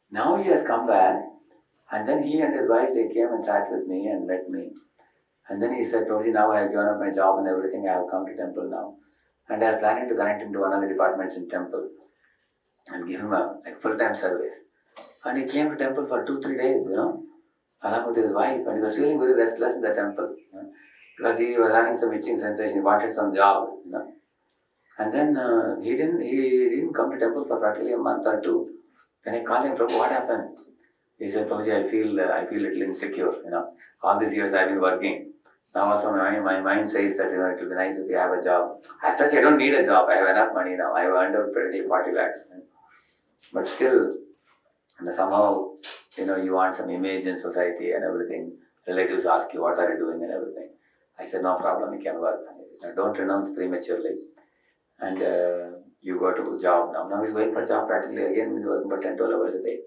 Now he has come back, and then he and his wife, they came and sat with me and met me. And then he said, Prabhuji, now I have given up my job and everything, I have come to temple now. And I am planning to connect him to one of the departments in temple and give him a full-time service. And he came to temple for 2-3 days, along with his wife, and he was feeling very restless in the temple, because he was having some itching sensation, he wanted some job, And then he didn't come to temple for practically a month or 2. Then I called him, Prabhu, what happened? He said, Prabhuji, I feel a little insecure, All these years I've been working. Now also my mind says that, it will be nice if you have a job. As such, I don't need a job. I have enough money now. I have earned out practically 40 lakhs. But still, somehow, you want some image in society and everything. Relatives ask you, what are you doing and everything. I said, no problem, you can work. Don't renounce prematurely. And you go to job now. Now he's going for job practically again. He's working for 10, 12 hours a day.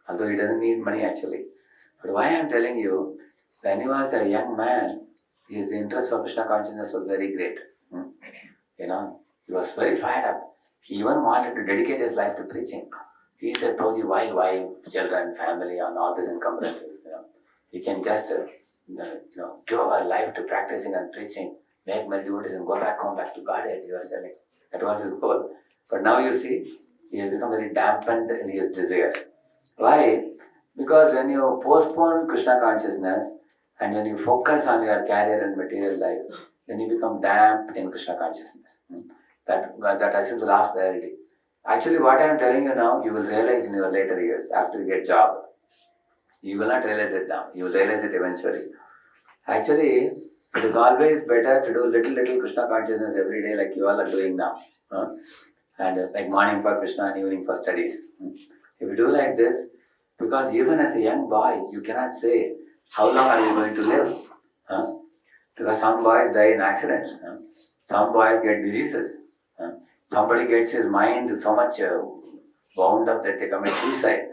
Although he doesn't need money actually. But why I'm telling you, when he was a young man, his interest for Krishna consciousness was very great. He was very fired up. He even wanted to dedicate his life to preaching. He said, Prabhuji, why wife, children, family, and all these encumbrances? We can just, give our life to practicing and preaching, make many devotees and go back home, back to Godhead. He was telling. That was his goal. But now you see, he has become very dampened in his desire. Why? Because when you postpone Krishna consciousness and when you focus on your career and material life, then you become damp in Krishna consciousness. That assumes the last priority. Actually, what I am telling you now, you will realize in your later years, after you get job. You will not realize it now. You will realize it eventually. Actually, it is always better to do little Krishna consciousness every day like you all are doing now. And like morning for Krishna and evening for studies. If you do like this, because even as a young boy, you cannot say, how long are you going to live? Because some boys die in accidents. Some boys get diseases. Somebody gets his mind so much wound up that they commit suicide.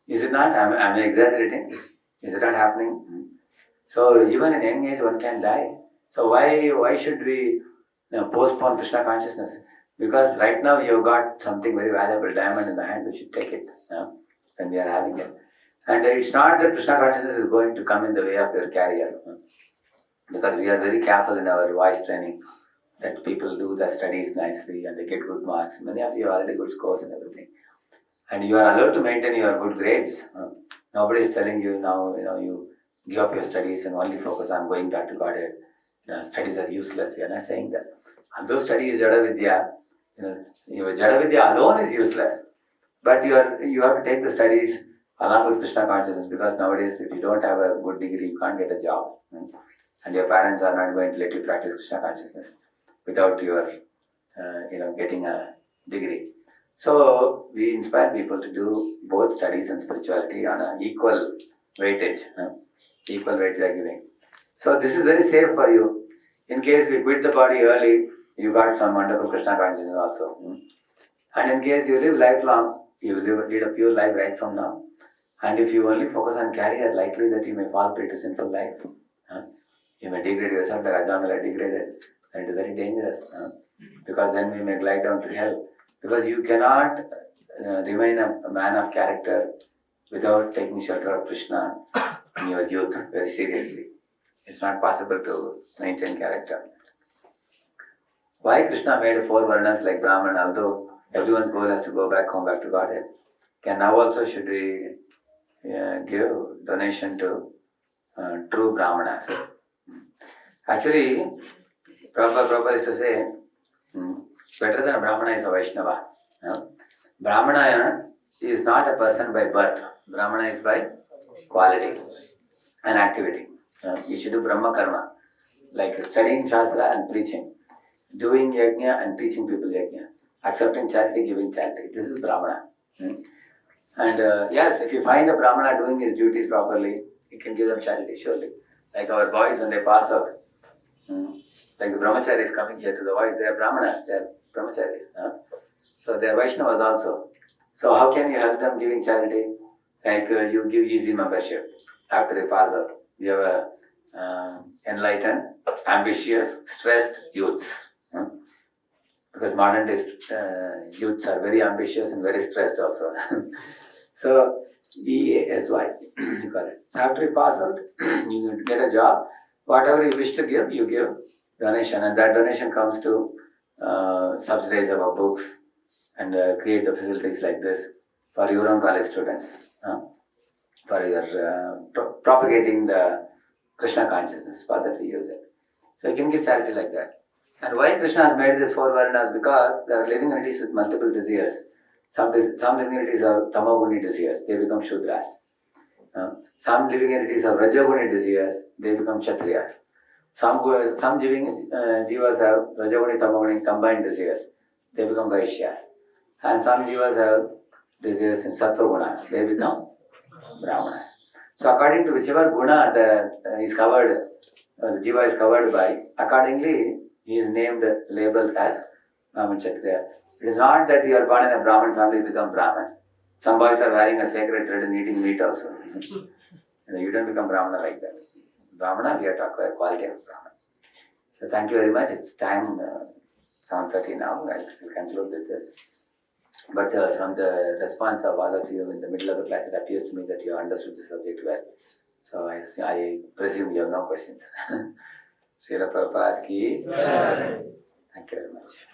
Is it not? I'm exaggerating. Is it not happening? So even in young age, one can die. So why should we postpone Krishna consciousness? Because right now you've got something very valuable, diamond in the hand, we should take it when we are having it. And it's not that Krishna consciousness is going to come in the way of your career. Because we are very careful in our voice training that people do the studies nicely and they get good marks. Many of you have already good scores and everything. And you are allowed to maintain your good grades. Nobody is telling you now, you give up your studies and only focus on going back to Godhead. Studies are useless. We are not saying that. Although study is Jada Vidya, your Jada Vidya alone is useless. But you have to take the studies along with Krishna consciousness, because nowadays if you don't have a good degree, you can't get a job. And your parents are not going to let you practice Krishna consciousness without your, getting a degree. So we inspire people to do both studies and spirituality on an equal weightage. Equal weight they are giving. So this is very safe for you. In case we quit the body early, you got some wonderful Krishna consciousness also. And in case you live lifelong, you will lead a pure life right from now. And if you only focus on career, likely that you may fall prey to sinful life. You may degrade yourself like Ajamila degraded. And it is very dangerous. Because then we may glide down to hell. Because you cannot remain a man of character without taking shelter of Krishna in your youth very seriously. It's not possible to maintain character. Why Krishna made 4 varnas like Brahman, although everyone's goal has to go back home, back to Godhead? Can now also should we give donation to true Brahmanas? Actually, Prabhupada is to say, better than a Brahmana is a Vaishnava. Brahmana is not a person by birth. Brahmana is by quality and activity. You should do Brahma Karma, like studying Shastra and preaching, doing Yajna and teaching people Yajna, accepting charity, giving charity. This is Brahmana. And yes, if you find a Brahmana doing his duties properly, you can give them charity, surely. Like our boys when they pass out. Like the brahmacharis coming here to the voice, they are Brahmanas, they are brahmacharis. So they are Vaishnavas also. So how can you help them giving charity? Like you give easy membership after they pass out. You have a enlightened, ambitious, stressed youths. Because modern day youths are very ambitious and very stressed also. So EASY, you call it. So after you pass out, you get a job. Whatever you wish to give, you give donation, and that donation comes to subsidize our books and create the facilities like this for your own college students, for your propagating the Krishna consciousness. For that we use it. So you can give charity like that. And why Krishna has made this four varnas? Because there are living entities with multiple desires. Some living entities have tamoguni desires, they become Shudras. Some living entities have Rajoguni desires, they become Kshatriyas. Some living jivas have Rajoguni, Tamoguni combined desires, they become Vaishyas. And some jivas have desires in Sattva-guna, they become Brahmanas. So according to whichever guna is covered, the jiva is covered by, accordingly he is named, labeled as Brahman Kshatriya. It is not that you are born in a Brahman family, become Brahman. Some boys are wearing a sacred thread and eating meat also. You don't become Brahmana like that. Brahmana, we have to acquire quality of Brahman. So thank you very much. It's time 7:30 now. I'll conclude with this. But from the response of all of you in the middle of the class, it appears to me that you understood the subject well. So I presume you have no questions. Srila Prabhupada ki. Thank you very much.